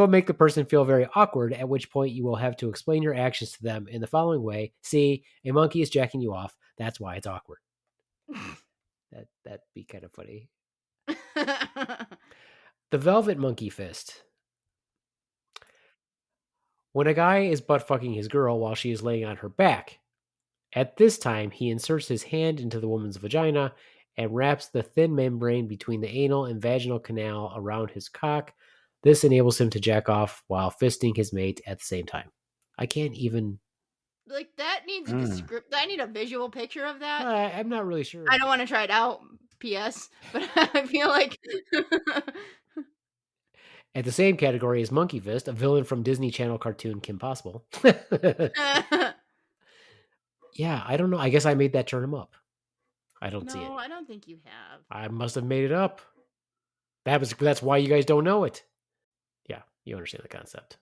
make the person feel very awkward, at which point you will have to explain your actions to them in the following way. See, a monkey is jacking you off. That's why it's awkward. That'd be kind of funny. The velvet monkey fist. When a guy is butt fucking his girl while she is laying on her back. At this time, he inserts his hand into the woman's vagina and wraps the thin membrane between the anal and vaginal canal around his cock. This enables him to jack off while fisting his mate at the same time. I can't even... Like, that needs a script. I need a visual picture of that. I'm not really sure. I don't want to try it out, P.S., but I feel like... At the same category is Monkey Fist, a villain from Disney Channel cartoon Kim Possible. Yeah, I don't know. I guess I made that turn him up. I don't see it. No, I don't think you have. I must have made it up. That's why you guys don't know it. Yeah, you understand the concept.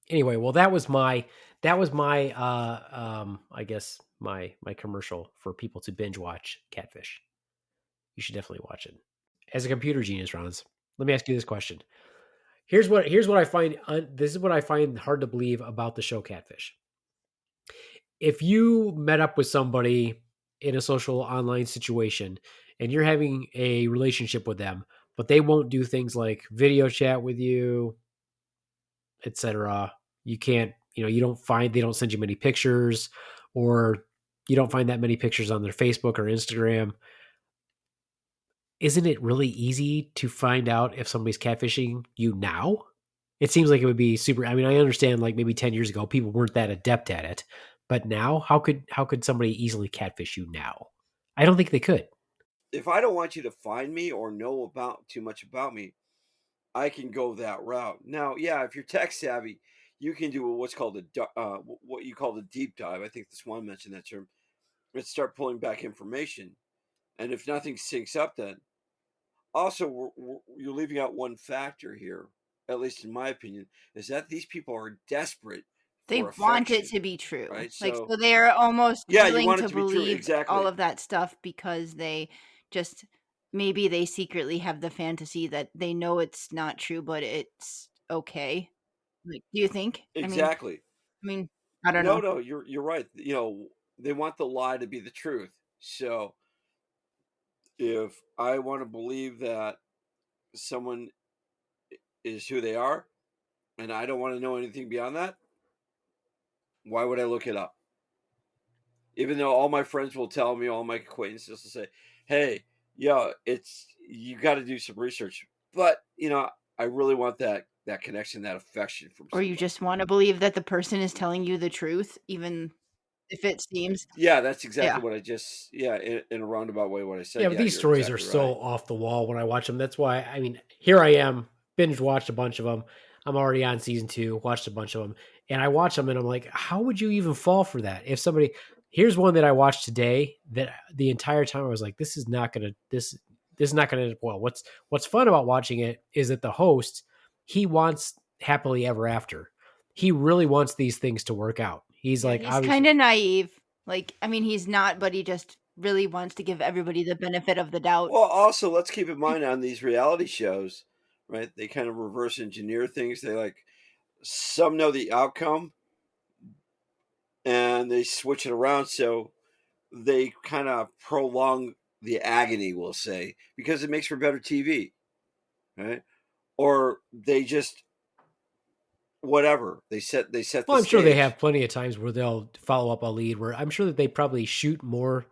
Anyway, well, that was my I guess my commercial for people to binge watch Catfish. You should definitely watch it. As a computer genius, Ronz, let me ask you this question. Here's what I find. This is what I find hard to believe about the show Catfish. If you met up with somebody in a social online situation and you're having a relationship with them, but they won't do things like video chat with you, etc. You can't, they don't send you many pictures, or you don't find that many pictures on their Facebook or Instagram. Isn't it really easy to find out if somebody's catfishing you now? It seems like it would be super. I mean, I understand like maybe 10 years ago, people weren't that adept at it, but now how could somebody easily catfish you now? I don't think they could. If I don't want you to find me or know about too much about me, I can go that route. Now, yeah, if you're tech savvy, you can do what's called what you call the deep dive. I think the Swan mentioned that term. Let's start pulling back information, and if nothing syncs up, then also you're leaving out one factor here, at least in my opinion, is that these people are desperate. They want it to be true, right? So they're almost willing to be true. believe Exactly. all of that stuff because they just maybe they secretly have the fantasy that they know it's not true, but it's okay. Like, do you think? Exactly. I mean, I don't know. No, you're right. They want the lie to be the truth. So if I want to believe that someone is who they are, and I don't want to know anything beyond that, why would I look it up? Even though all my friends will tell me, all my acquaintances will say, hey, you got to do some research. But, I really want that connection, that affection from somebody. Or you just want to believe that the person is telling you the truth, even if it seems. Yeah, that's exactly what I just, in a roundabout way, what I said. Yeah, but these stories are so off the wall when I watch them. That's why, here I am, binge watched a bunch of them. I'm already on season 2, watched a bunch of them. And I watch them and I'm like, how would you even fall for that? If somebody, here's one that I watched today that the entire time I was like, this is not going to end well. What's fun about watching it is that the host, he wants happily ever after. He really wants these things to work out. He's kind of naive. He's not, but he just really wants to give everybody the benefit of the doubt. Well, also, let's keep in mind on these reality shows, right? They kind of reverse engineer things. They some know the outcome and they switch it around. So they kind of prolong the agony, we'll say, because it makes for better TV, right? Or they just whatever they set. Well, I'm sure they have plenty of times where they'll follow up a lead. Where I'm sure that they probably shoot more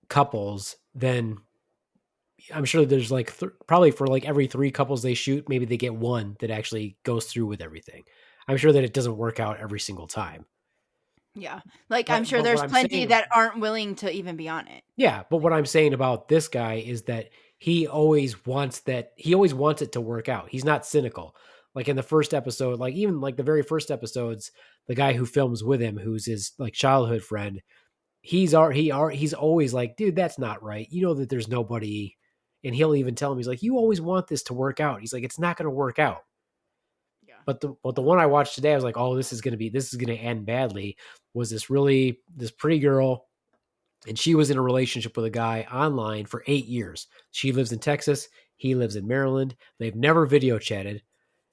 couples than. I'm sure there's probably for every 3 couples they shoot, maybe they get one that actually goes through with everything. I'm sure that it doesn't work out every single time. Yeah. I'm sure there's plenty that aren't willing to even be on it. Yeah. But what I'm saying about this guy is that he always wants it to work out. He's not cynical. Like in the first episode, even the very first episodes, the guy who films with him, who's his childhood friend, he's always like, dude, that's not right. You know that there's nobody. And he'll even tell him, he's like, you always want this to work out. He's like, it's not going to work out. Yeah. But the one I watched today, I was like, oh, this is gonna end badly. Was this pretty girl, and she was in a relationship with a guy online for 8 years. She lives in Texas, he lives in Maryland. They've never video chatted.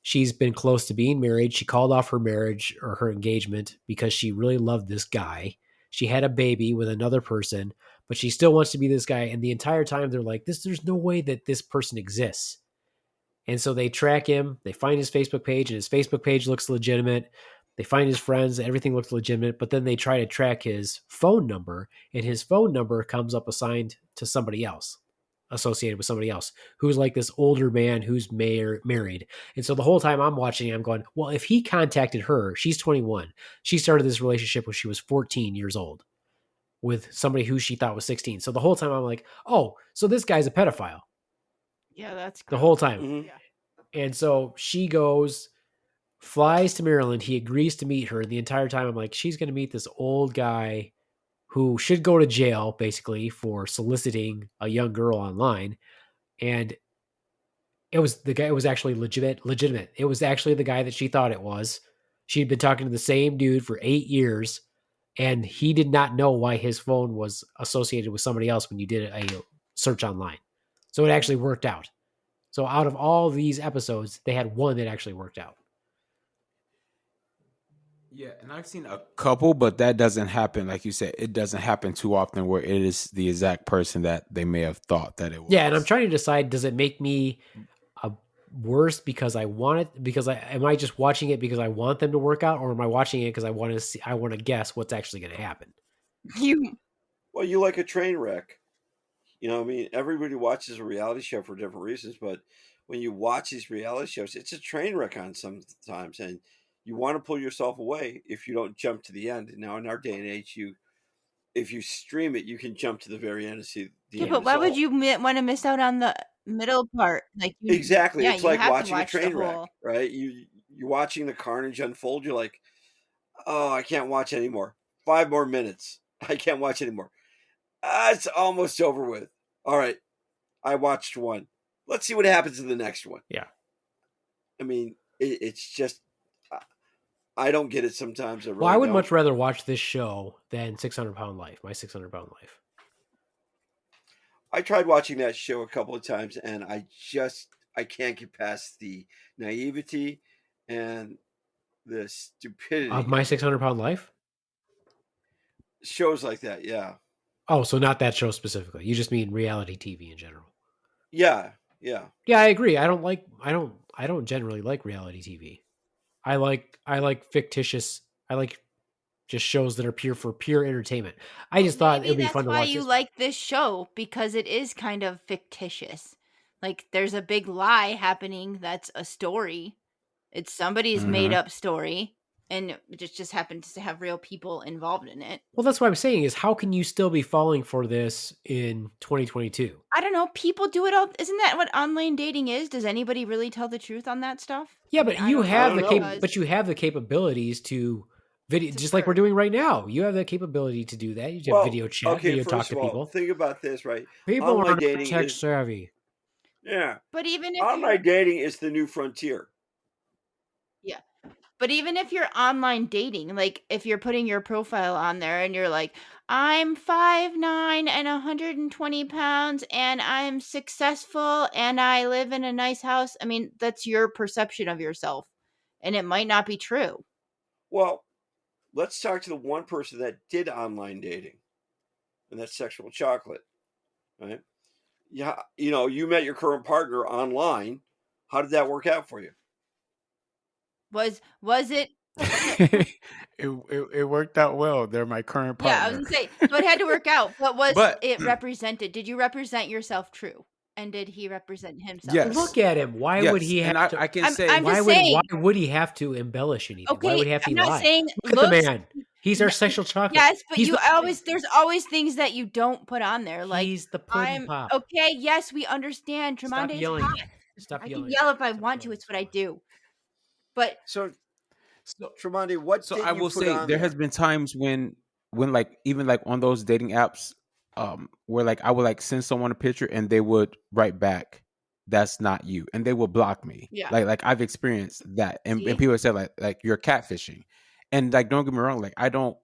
She's been close to being married. She called off her marriage or her engagement because she really loved this guy. She had a baby with another person, but she still wants to be this guy. And the entire time they're like, there's no way that this person exists. And so they track him. They find his Facebook page, and his Facebook page looks legitimate. They find his friends. Everything looks legitimate. But then they try to track his phone number, and his phone number comes up assigned to somebody else, associated with somebody else, who's like this older man who's married. And so the whole time I'm watching, I'm going, well, if he contacted her, she's 21. She started this relationship when she was 14 years old with somebody who she thought was 16. So the whole time I'm like, oh, so this guy's a pedophile. Yeah, that's the whole time. Mhm. And so she goes, flies to Maryland. He agrees to meet her. The entire time I'm like, she's going to meet this old guy who should go to jail basically for soliciting a young girl online. And it was the guy. It was actually legitimate. It was actually the guy that she thought it was. She'd been talking to the same dude for 8 years, and he did not know why his phone was associated with somebody else when you did a search online. So it actually worked out. So out of all these episodes, they had one that actually worked out. Yeah, and I've seen a couple, but that doesn't happen. Like you said, it doesn't happen too often where it is the exact person that they may have thought that it was. Yeah, and I'm trying to decide, does it make me worse because I want it? Am I just watching it because I want them to work out, or am I watching it because I want to guess what's actually going to happen? Well, you like a train wreck. You know, I mean, everybody watches a reality show for different reasons, but when you watch these reality shows, it's a train wreck on sometimes, and you want to pull yourself away if you don't jump to the end. Now, in our day and age, if you stream it, you can jump to the very end and see the end but why would result. you want to miss out on the middle part? Like Exactly, Yeah, it's you like have to watching a watch the train wreck, whole. right? You're watching the carnage unfold. You're like, oh, I can't watch anymore. 5 more minutes. I can't watch anymore. It's almost over with. All right, I watched one. Let's see what happens in the next one. Yeah. I mean, it's just, I don't get it sometimes. I really Well, I would don't. much rather watch this show than 600 Pound Life, my 600 Pound Life. I tried watching that show a couple of times, and I can't get past the naivety and the stupidity Of my 600 Pound Life? shows like that. Yeah. Oh, so not that show specifically. You just mean reality TV in general. Yeah. Yeah, I agree. I don't generally like reality TV. I like fictitious. I like just shows that are pure entertainment. I just thought it would be fun to watch. That's why you like this show, because it is kind of fictitious. Like there's a big lie happening that's a story. It's somebody's made up story, and it just happens to have real people involved in it. Well, that's what I'm saying is, how can you still be falling for this in 2022? I don't know. People do it all. Isn't that what online dating is? Does anybody really tell the truth on that stuff? Yeah, I mean, but I you don't have know, but you have the capabilities to video, To just like we're flirt. doing right now. You have the capability to do that. You have Well, video chat, video talk first to of all, people. think about this, right? People Online are not dating tech is savvy. yeah. But even if Online dating is the new frontier. Yeah. But even if you're online dating, like if you're putting your profile on there and you're like, I'm 5'9" and 120 pounds and I'm successful and I live in a nice house. I mean, that's your perception of yourself. And it might not be true. Well, let's talk to the one person that did online dating, and that's Sexual Chocolate, right? Yeah, you know, you met your current partner online. How did that work out for you? Was it? it worked out well. They're my current partner. Yeah, I was gonna say, so it had to work out. But was But- it represented? Did you represent yourself true? And did he represent himself? Yes. Look at him. Why Yes, would he have and to? I can I'm- say I'm why just would saying- why would he have to embellish anything? Okay, Why would he have to I'm not lie? saying Look at the looks- man. He's our sexual chocolate. Yes, but He's there's always things that you don't put on there. Like he's the pudding pop. okay, yes, we understand. Stop Tromondae's yelling. hot. Stop I yelling. can yell if I Stop want to. yelling. It's what I do. But So, Tromondae, what So did I you will put say on there has been times when like even like on those dating apps, where like I would like send someone a picture and they would write back that's not you, and they will block me. Yeah. Like I've experienced that, and See? people say like you're catfishing, and like don't get me wrong, like I don't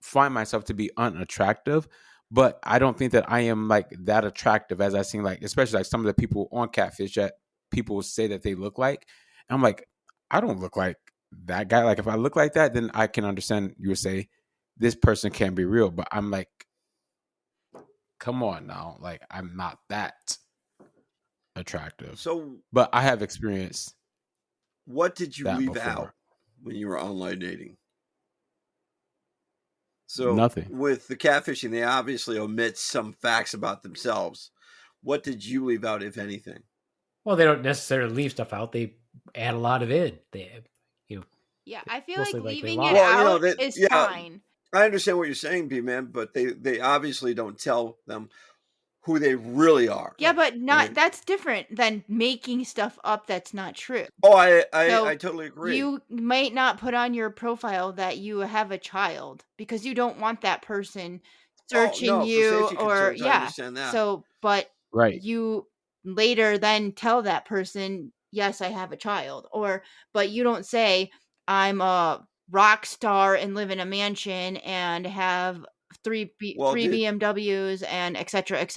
find myself to be unattractive, but I don't think that I am like that attractive as I seem, like especially like some of the people on Catfish that people say that they look like. And I'm like, I don't look like that guy. Like if I look like that, then I can understand you would say this person can't be real. But I'm like, come on now, like I'm not that attractive. So, But I have experienced what did you that leave before. out when you were online dating? So, Nothing. with the catfishing, they obviously omit some facts about themselves. What did you leave out, if anything? Well, they don't necessarily leave stuff out. They add a lot of it. They, Yeah, I feel Mostly like like they leaving lie. it Well, you know, out that- is yeah. fine. I understand what you're saying, B-Man, but they obviously don't tell them who they really are. Yeah, but not Right. that's different than making stuff up that's not true. Oh, So, I totally agree. You might not put on your profile that you have a child because you don't want that person searching no, for you safety or concerns, I yeah. understand that. So, but Right. you later then tell that person, yes, I have a child, but you don't say I'm a rock star and live in a mansion and have three Well, did- BMWs and et cetera, if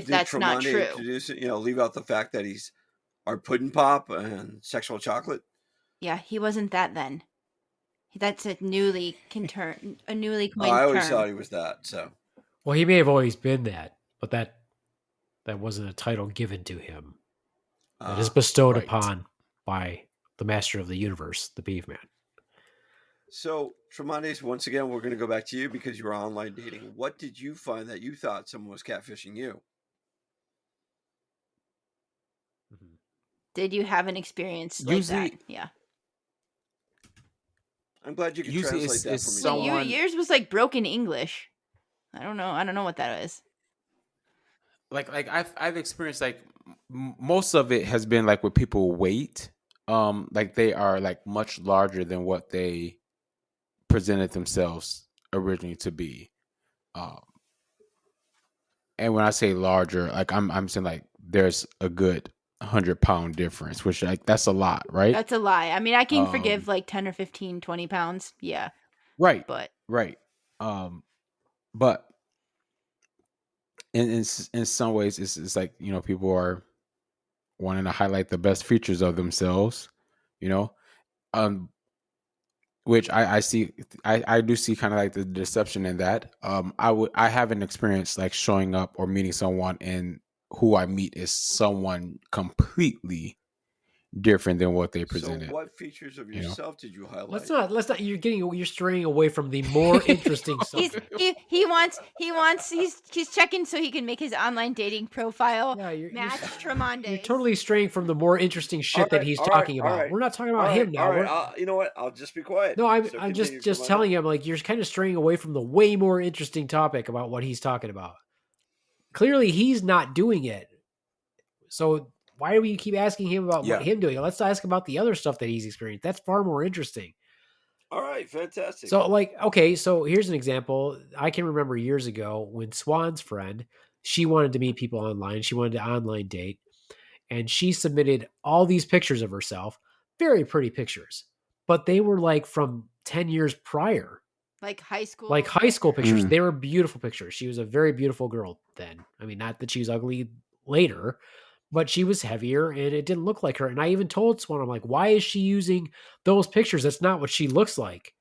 Did that's not Tromondae true. introduce it? Leave out the fact that he's our pudding pop and sexual chocolate. Yeah, he wasn't that then. That's a newly coined I always term. thought he was that. So, well, he may have always been that, but that wasn't a title given to him. That is bestowed right. upon by the master of the universe, the Beaveman. So, Tromondae, once again, we're going to go back to you because you were online dating. What did you find that you thought someone was catfishing you? Did you have an experience like Usually- that? Yeah. I'm glad you could Usually translate that it's for me. someone- Yours was like broken English. I don't know what that is. Like I've experienced like most of it has been like with people weight, like they are like much larger than what they presented themselves originally to be, and when I say larger, like I'm saying like there's a good 100-pound difference, which like that's a lot, right? That's a lie. I mean, I can forgive like 10 or 15, 20 pounds. Yeah. Right. But Right. But in some ways it's like, people are wanting to highlight the best features of themselves, which I see, I do see kind of like the deception in that. I haven't experienced like showing up or meeting someone and who I meet is someone completely different than what they presented. So, what features of yourself did you highlight? Let's not. You're straying away from the more interesting subject. he's checking so he can make his online dating profile match Tromondae. You're totally straying from the more interesting shit that he's talking about. We're not talking about him now. All right, you know what? I'll just be quiet. No, I'm continue, just Tromondae. telling you. I'm like, you're kind of straying away from the way more interesting topic about what he's talking about. Clearly, he's not doing it. So why do we keep asking him about what him doing? Let's ask about the other stuff that he's experienced. That's far more interesting. All right, fantastic. So okay, so here's an example. I can remember years ago when Swan's friend, she wanted to meet people online. She wanted to online date. And she submitted all these pictures of herself, very pretty pictures, but they were like from 10 years prior. Like high school pictures. They were beautiful pictures. She was a very beautiful girl then. I mean, not that she was ugly later, but she was heavier and it didn't look like her. And I even told Swan, I'm like, why is she using those pictures? That's not what she looks like.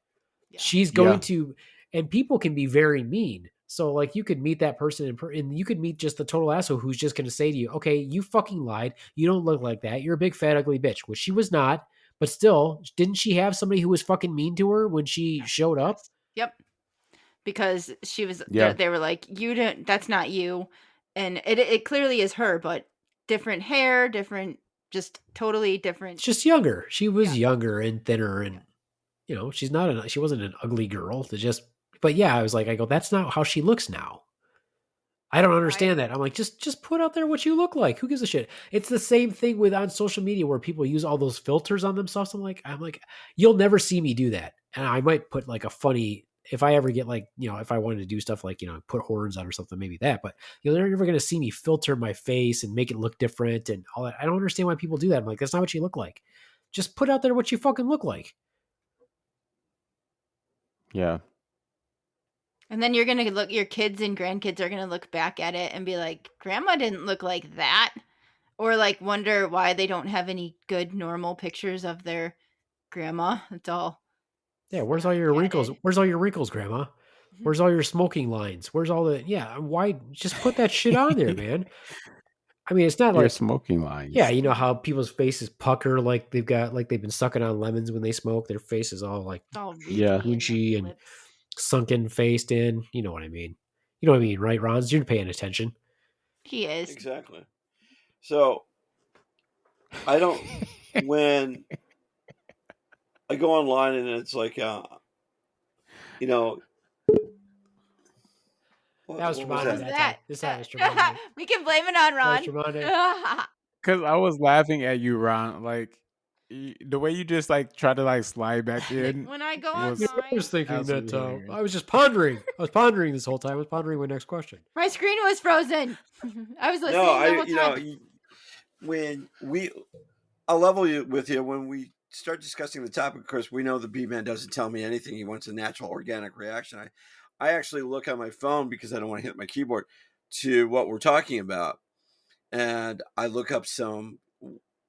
Yeah. She's going to, and people can be very mean. So like you could meet that person and you could meet just the total asshole who's just going to say to you, okay, you fucking lied. You don't look like that. You're a big fat ugly bitch, which she was not. But still, didn't she have somebody who was fucking mean to her when she showed up? Yep. Because she was, they were like, you didn't, that's not you. And it clearly is her, but different hair, just totally different. It's just younger. She was younger and thinner and, she wasn't an ugly girl but I was like, I go, that's not how she looks now. I don't understand that. I'm like, just put out there what you look like. Who gives a shit? It's the same thing with on social media where people use all those filters on themselves. I'm like, you'll never see me do that. And I might put like a funny if I ever get like, if I wanted to do stuff like, put horns on or something, maybe that, but they're never going to see me filter my face and make it look different and all that. I don't understand why people do that. I'm like, that's not what you look like. Just put out there what you fucking look like. Yeah. And then you're going to look, your kids and grandkids are going to look back at it and be like, grandma didn't look like that. Or like wonder why they don't have any good normal pictures of their grandma. It's all. Yeah, where's all your wrinkles? added. Where's all your wrinkles, Grandma? Where's all your smoking lines? Where's all the why just put that shit on there, man? I mean, it's not Your like smoking lines. Yeah, you know how people's faces pucker like they've been sucking on lemons when they smoke. Their face is all like Yeah. poochy and sunken faced in. You know what I mean? You know what I mean, right, Ronz? You're paying attention. He is. Exactly. So I don't when I go online and it's like That was what Tromondae What that time. This time was that? Tromondae. We can blame it on That was Ron. Tromondae. Because I was laughing at you, Ron. Like the way you just like try to like slide back in. When I go was- I online, was thinking Absolutely that hilarious. I was just pondering. I was pondering this whole time. I was pondering my next question. my screen was frozen. I was listening No, the whole time. when I'll level you with you when we start discussing the topic. Of course, we know the Beaveman doesn't tell me anything. He wants a natural, organic reaction. I actually look on my phone because I don't want to hit my keyboard to what we're talking about, and I look up some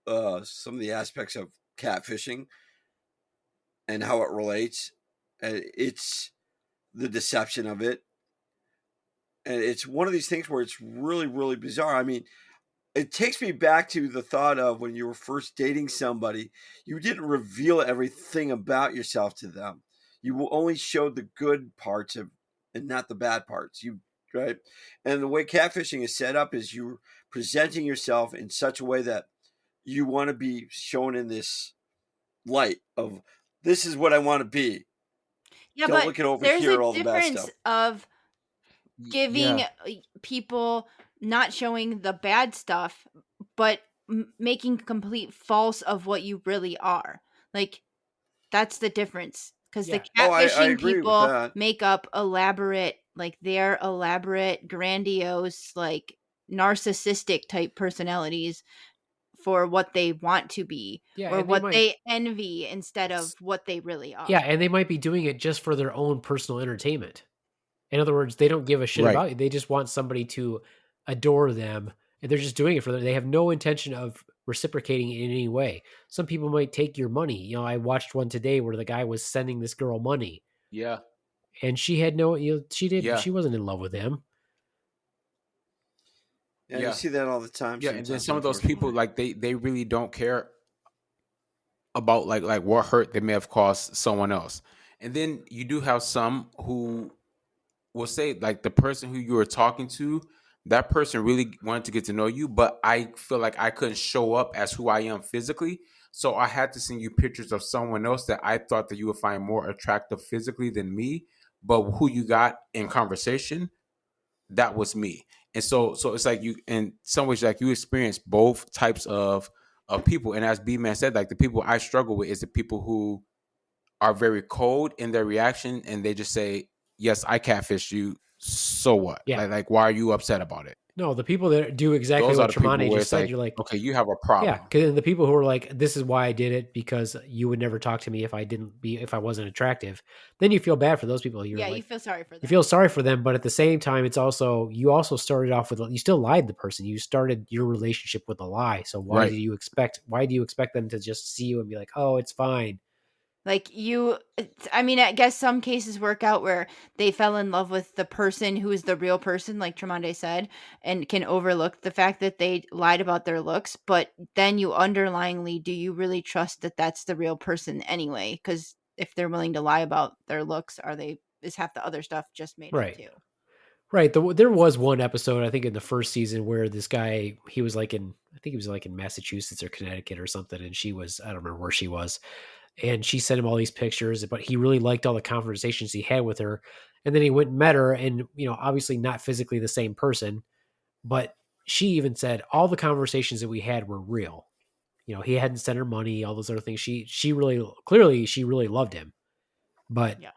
of the aspects of catfishing and how it relates. And it's the deception of it, and it's one of these things where it's really, really bizarre. I mean, it takes me back to the thought of when you were first dating somebody, you didn't reveal everything about yourself to them. You only showed the good parts of, and not the bad parts. Right? And the way catfishing is set up is you're presenting yourself in such a way that you want to be shown in this light of this is what I want to be. Yeah, Don't but look at over there's here, a all the bad difference stuff. of giving Yeah. people not showing the bad stuff, but making complete false of what you really are. Like that's the difference. Because the Yeah. I catfishing agree with people that. make up elaborate, like they're elaborate, grandiose, like narcissistic type personalities for what they want to be Yeah, or and what they envy instead of what they really are. Yeah, and they might be doing it just for their own personal entertainment. In other words, they don't give a shit Right. about you. They just want somebody to adore them, and they're just doing it for them. They have no intention of reciprocating in any way. Some people might take your money. You know, I watched one today where the guy was sending this girl money, Yeah. and she had she wasn't in love with him. Yeah, Yeah. you see that all the time. Yeah, and then sometimes, some of those people unfortunately. like they really don't care about like what hurt they may have caused someone else. And then you do have some who will say like the person who you were talking to, that person really wanted to get to know you, but I feel like I couldn't show up as who I am physically. So I had to send you pictures of someone else that I thought that you would find more attractive physically than me, but who you got in conversation, that was me. And so it's like you in some ways like you experience both types of people. And as B Man said, like the people I struggle with is the people who are very cold in their reaction and they just say, yes, I catfished you. So what? Yeah. Like why are you upset about it? No, the people that do exactly Those are what the people Tremondae where just it's said, like, you're like, okay, you have a problem. yeah, because the people who are like, this is why I did it because you would never talk to me if I wasn't attractive. Then you feel bad for those people. You're Yeah, like, you feel sorry for them. you feel sorry for them, but at the same time, you also started off with, you still lied to the person. You started your relationship with a lie. So why Right. do you expect them to just see you and be like, oh, it's fine? Like I mean, I guess some cases work out where they fell in love with the person who is the real person, like Tremondae said, and can overlook the fact that they lied about their looks. But then you underlyingly, do you really trust that that's the real person anyway? Because if they're willing to lie about their looks, is half the other stuff just made Right. up too? Right. There was one episode, I think in the first season, where this guy, I think he was like in Massachusetts or Connecticut or something. And I don't remember where she was. And she sent him all these pictures, but he really liked all the conversations he had with her. And then he went and met her and, obviously not physically the same person, but she even said all the conversations that we had were real. He hadn't sent her money, all those other things. She really loved him, but Yeah.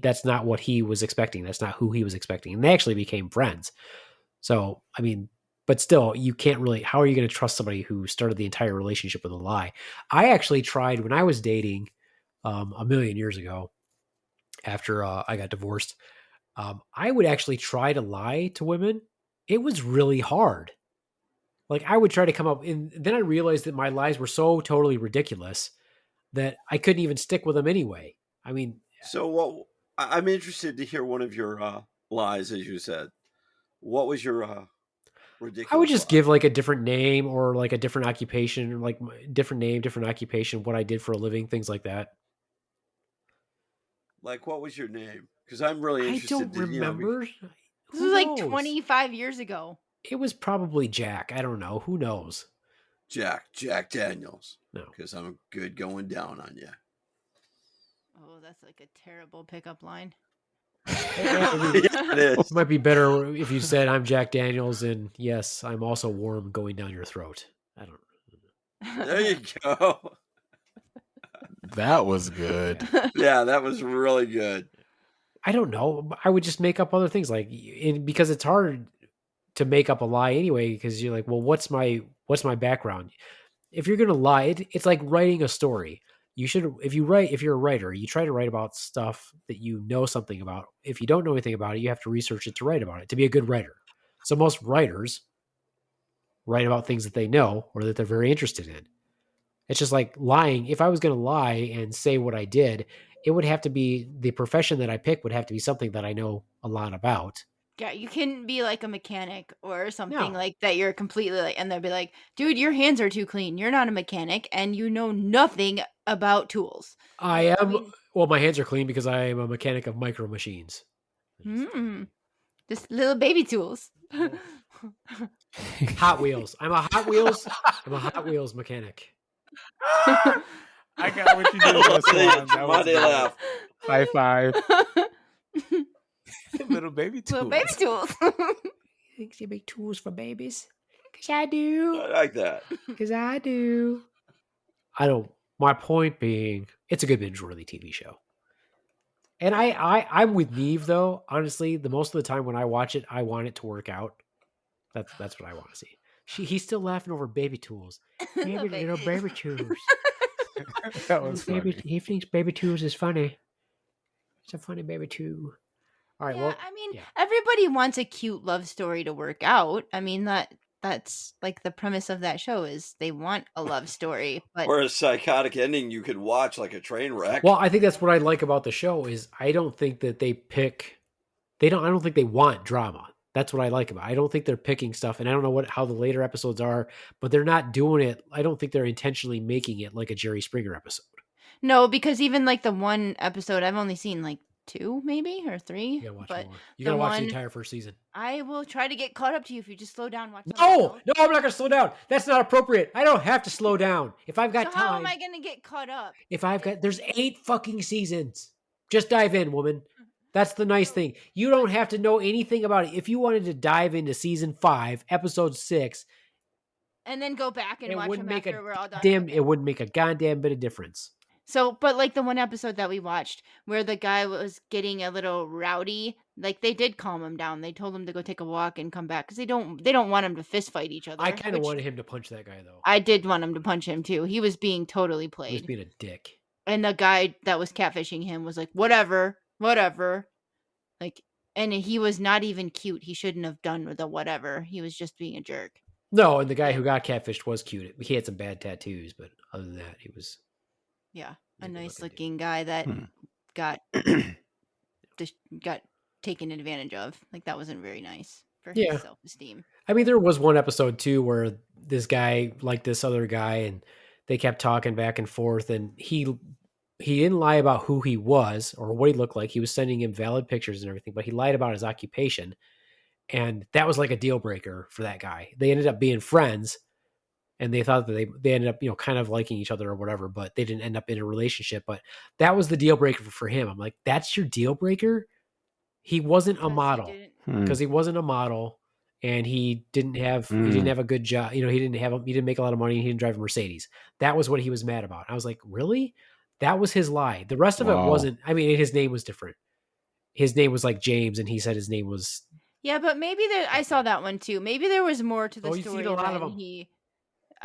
that's not what he was expecting. That's not who he was expecting. And they actually became friends. So, I mean, but still, you can't really, how are you going to trust somebody who started the entire relationship with a lie? I actually tried when I was dating a million years ago after I got divorced. I would actually try to lie to women. It was really hard. Like I would try to come up, and then I realized that my lies were so totally ridiculous that I couldn't even stick with them anyway. I mean, So I'm interested to hear one of your lies, as you said. What was your ridiculous? I would just lie? give like a different name or like a different occupation, like different name, different occupation, what I did for a living, things like that. Like, what was your name? Because I'm really I interested. don't remember. This Who was like knows? 25 years ago. It was probably Jack. I don't know. Who knows? Jack Daniels. No. Because I'm good going down on you. Oh, that's like a terrible pickup line. It is. It might be better if you said I'm Jack Daniels and yes, I'm also warm going down your throat. I don't. There you go. That was good. Yeah, that was really good. I don't know. I would just make up other things because it's hard to make up a lie anyway. Because you're like, well, what's my background? If you're gonna lie, it's like writing a story. You should, if you're a writer, you try to write about stuff that you know something about. If you don't know anything about it, you have to research it to write about it to be a good writer. So most writers write about things that they know or that they're very interested in. It's just like lying. If I was going to lie and say what I did, it would have to be the profession that I pick would have to be something that I know a lot about. Yeah, you can be like a mechanic or something No. like that. You're completely like, and they'll be like, dude, your hands are too clean. You're not a mechanic and you know nothing about tools. I am. Well, my hands are clean because I am a mechanic of micro machines. Just little baby tools. Hot Wheels. I'm a Hot Wheels mechanic. I got what you did. That was Monday laugh. High five. Little baby tools. Little baby tools. Thinks you make tools for babies? Because I do. I like that. Because I do. I don't. My point being, it's a good binge-worthy TV show. And I'm with Neve though. Honestly, the most of the time when I watch it, I want it to work out. That's what I want to see. He's still laughing over baby tools. Little baby tools. That was funny. He thinks baby tools is funny. It's a funny baby tool. All right. Yeah, Well, I mean, everybody wants a cute love story to work out. I mean, that's like the premise of that show is they want a love story, but Or a psychotic ending you could watch like a train wreck. well, I think that's what I like about the show is I don't think that they pick. I don't think they want drama. That's what I like about it. I don't think they're picking stuff, and I don't know how the later episodes are, but they're not doing it. I don't think they're intentionally making it like a Jerry Springer episode. no, because even like the one episode, I've only seen like 2 maybe or 3. You gotta watch but more. You gotta watch the one- entire first season. I will try to get caught up to you if you just slow down. Watch. No, I'm not gonna slow down. That's not appropriate. I don't have to slow down. If I've got So how am time, I gonna get caught up? there's 8 fucking seasons. Just dive in, woman. That's the nice thing. You don't have to know anything about it. If you wanted to dive into season 5, episode 6, And then go back and watch them after we're all done. it wouldn't make a goddamn bit of difference. So, but like the one episode that we watched where the guy was getting a little rowdy, like they did calm him down. They told him to go take a walk and come back because they don't want him to fist fight each other. I kind of which wanted him to punch that guy though. I did want him to punch him too. He was being totally He was played. being a dick. And the guy that was catfishing him was like, whatever. Like, and he was not even cute. He shouldn't have done the whatever. He was just being a jerk. No, and the guy who got catfished was cute. He had some bad tattoos, but other than that, he was Yeah. A good nice looking looking guy that got just got taken advantage of. Like that wasn't very nice for Yeah. his self-esteem. I mean, there was one episode too where this guy liked this other guy, and they kept talking back and forth, and he didn't lie about who he was or what he looked like. He was sending him valid pictures and everything, but he lied about his occupation, and that was like a deal breaker for that guy. They ended up being friends, and they thought that they ended up kind of liking each other or whatever, but they didn't end up in a relationship. But that was the deal breaker for him. I'm like, that's your deal breaker? He wasn't a model. Because he wasn't a model, and he didn't have a good job. He didn't make a lot of money. He didn't drive a Mercedes. That was what he was mad about. I was like, really? That was his lie. The rest of it Wow. wasn't. I mean, his name was different. His name was like James, and he said his name was. Yeah, but maybe I saw that one too. Maybe there was more to the Oh, you've seen story a lot of than them.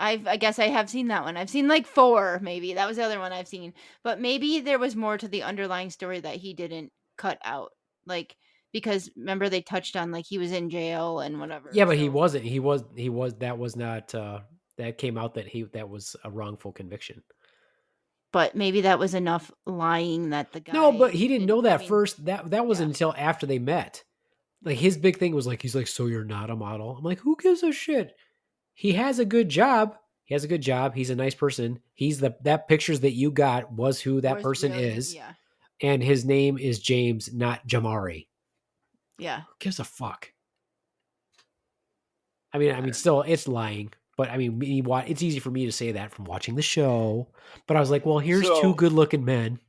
I guess I have seen that one. I've seen like 4, maybe. That was the other one I've seen. But maybe there was more to the underlying story that he didn't cut out. Like, because remember they touched on like he was in jail and whatever. Yeah, but he so- wasn't. He was. That was not. That came out that was a wrongful conviction. But maybe that was enough lying that the guy. No, but he didn't know that I mean, first. That wasn't yeah. until after they met. Like his big thing was like, he's like, so you're not a model? I'm like, who gives a shit? He has a good job. He's a nice person. He's that pictures that you got was who that was person really- is. Yeah. And his name is James, not Jamari. Yeah. Who gives a fuck? I mean, still, it's lying. But I mean, it's easy for me to say that from watching the show. But I was like, well, here's So- 2 good-looking men.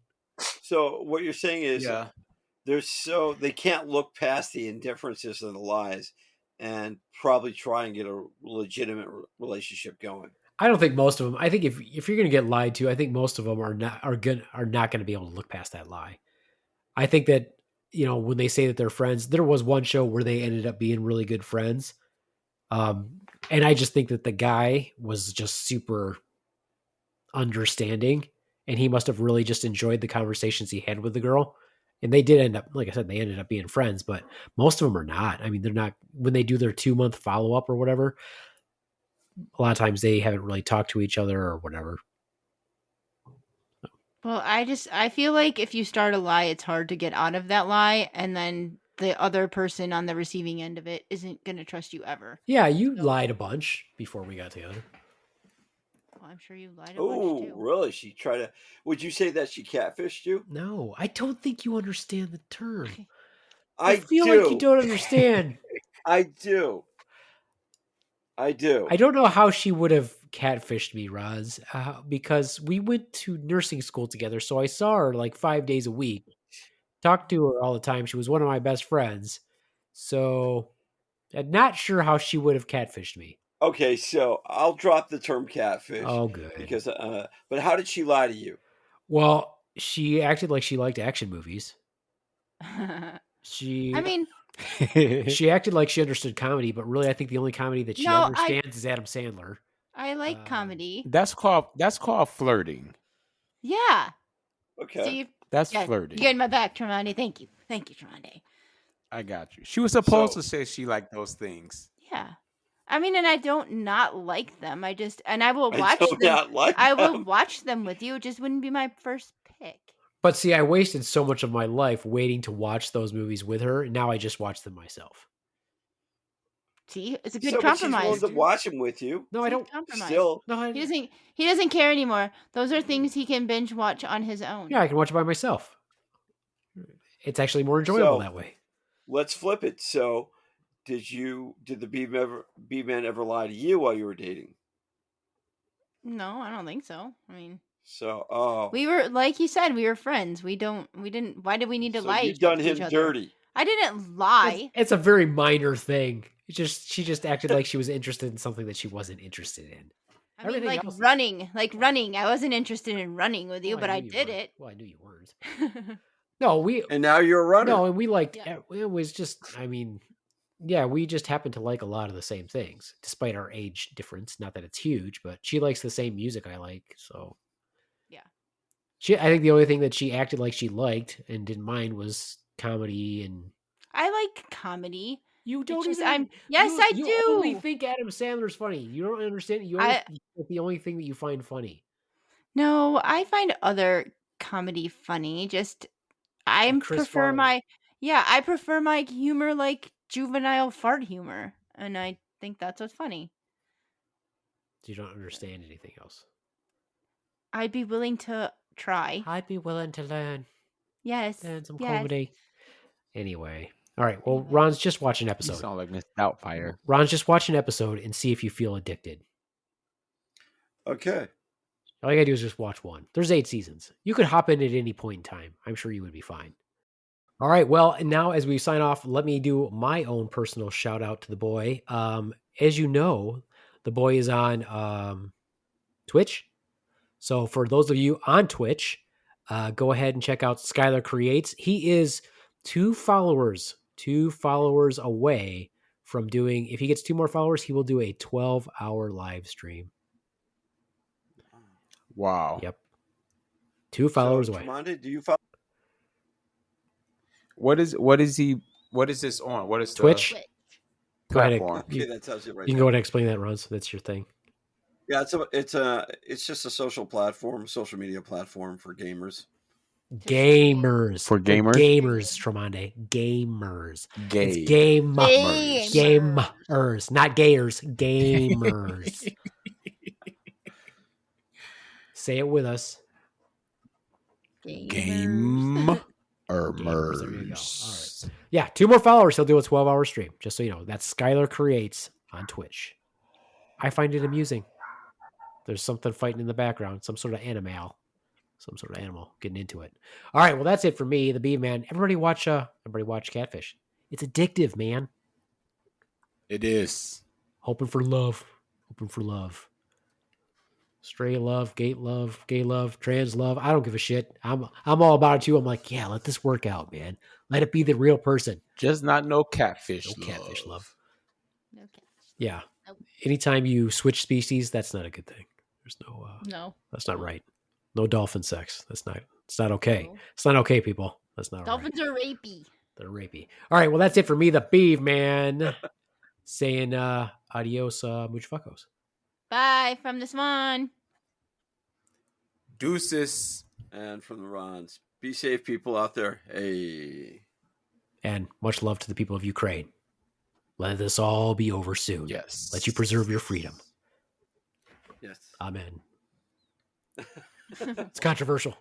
So what you're saying is Yeah. they can't look past the indifferences and the lies, and probably try and get a legitimate relationship going. I don't think most of them. I think if you're going to get lied to, I think most of them are not going to be able to look past that lie. I think that, when they say that they're friends, there was one show where they ended up being really good friends. And I just think that the guy was just super understanding, and he must have really just enjoyed the conversations he had with the girl. And they did end up, like I said, they ended up being friends, but most of them are not. I mean, they're not, when they do their 2-month follow-up or whatever, a lot of times they haven't really talked to each other or whatever. Well, I feel like if you start a lie, it's hard to get out of that lie, and then the other person on the receiving end of it isn't going to trust you ever. Yeah, you lied a bunch before we got together. Well, I'm sure you lied a bunch Oh, too. really? She tried to. Would you say that she catfished you? No, I don't think you understand the term. I feel do. like you don't understand. I do. I do. I don't know how she would have catfished me, Roz, because we went to nursing school together. So I saw her like 5 days a week, talked to her all the time. She was one of my best friends. So I'm not sure how she would have catfished me. Okay, so I'll drop the term catfish. Oh, good. Because, but how did she lie to you? Well, she acted like she liked action movies. She, I mean, she acted like she understood comedy, but really, I think the only comedy that she No, understands is Adam Sandler. I like comedy. That's called flirting. Yeah. Okay. Steve, That's yeah, flirting. you got my back, Tromondae. Thank you, Tromondae. I got you. She was supposed So- to say she liked those things. Yeah. I mean, and I don't not like them. I will I watch do them. not like I will them. watch them with you. It just wouldn't be my first pick. But see, I wasted so much of my life waiting to watch those movies with her, and now I just watch them myself. See, it's a good So, but she's willing compromise. to watch them with you. No, I It's a don't. good compromise. Still, No, I, He doesn't care anymore. Those are things he can binge watch on his own. yeah, I can watch it by myself. It's actually more enjoyable So- that way. let's flip it. So, did the B-man ever lie to you while you were dating? No, I don't think so. I mean, So, we were, like you said, we were friends. We didn't. Why did we need to so lie? you to done each him other? dirty. I didn't lie. It's a very minor thing. She just acted like she was interested in something that she wasn't interested in. I mean, everything like else is- running. I wasn't interested in running with you, Well, but I knew you did weren't. it. Well, I knew you weren't. No, And now you're a runner. no, and we liked. Yeah. It was just. I mean, yeah, we just happen to like a lot of the same things, despite our age difference. Not that it's huge, but she likes the same music I like, so. Yeah. I think the only thing that she acted like she liked and didn't mind was comedy, and I like comedy. you don't just- even. Yes, I you do. only think Adam Sandler's funny. You don't understand. It's the only thing that you find funny. No, I find other comedy funny. Just I Chris prefer Farley. I prefer my humor like juvenile fart humor, and I think that's what's funny. You don't understand anything else. I'd be willing to try. I'd be willing to learn Yes. some yes. comedy. Anyway, all right. Well, Ron's just watch an You episode. sound like Miss Doubtfire. Ron's just watch an episode and see if you feel addicted. Okay. All you gotta do is just watch one. There's 8 seasons. You could hop in at any point in time. I'm sure you would be fine. All right. Well, and now as we sign off, let me do my own personal shout out to the boy. As you know, the boy is on Twitch. So for those of you on Twitch, Go ahead and check out Skylar Creates. He is 2 followers away from doing, if he gets 2 more followers, he will do a 12-hour live stream. Wow. Yep. 2 followers So, away. Tromondae, do you follow? What is this on? What is Twitch? the Go ahead. platform? Okay, that tells you right. You can go ahead and explain that, Ronz. That's your thing. Yeah, it's just a social media platform for gamers. Gamers. For gamers? Gamers, Tromondae. Gamers. Gay. It's game. Gamers. Gamers. Not gayers. Gamers. Say it with us. Gamers. Gamers. There you go. All right. Yeah, 2 more followers. He'll do a 12-hour stream. Just so you know. That's Skylar Creates on Twitch. I find it amusing. There's something fighting in the background. Some sort of animal. Some sort of animal getting into it. All right. Well, that's it for me, the Beaveman. Everybody watch Catfish. It's addictive, man. It is. Hoping for love. Stray love, gay love, trans love. I don't give a shit. I'm all about it too. I'm like, yeah, let this work out, man. Let it be the real person. Just not no catfish. No catfish love. No catfish. Yeah. Nope. Anytime you switch species, that's not a good thing. There's no. No. That's not right. No dolphin sex. It's not okay. No. It's not okay, people. That's not Dolphins right. are rapey. They're rapey. All right. Well, that's it for me, the Beaveman. Saying adios, muchfuckos. Bye from the Swan. Deuces. And from the Ronz, be safe, people out there. Hey. And much love to the people of Ukraine. Let this all be over soon. Yes. Let you preserve your freedom. Yes. Amen. It's controversial.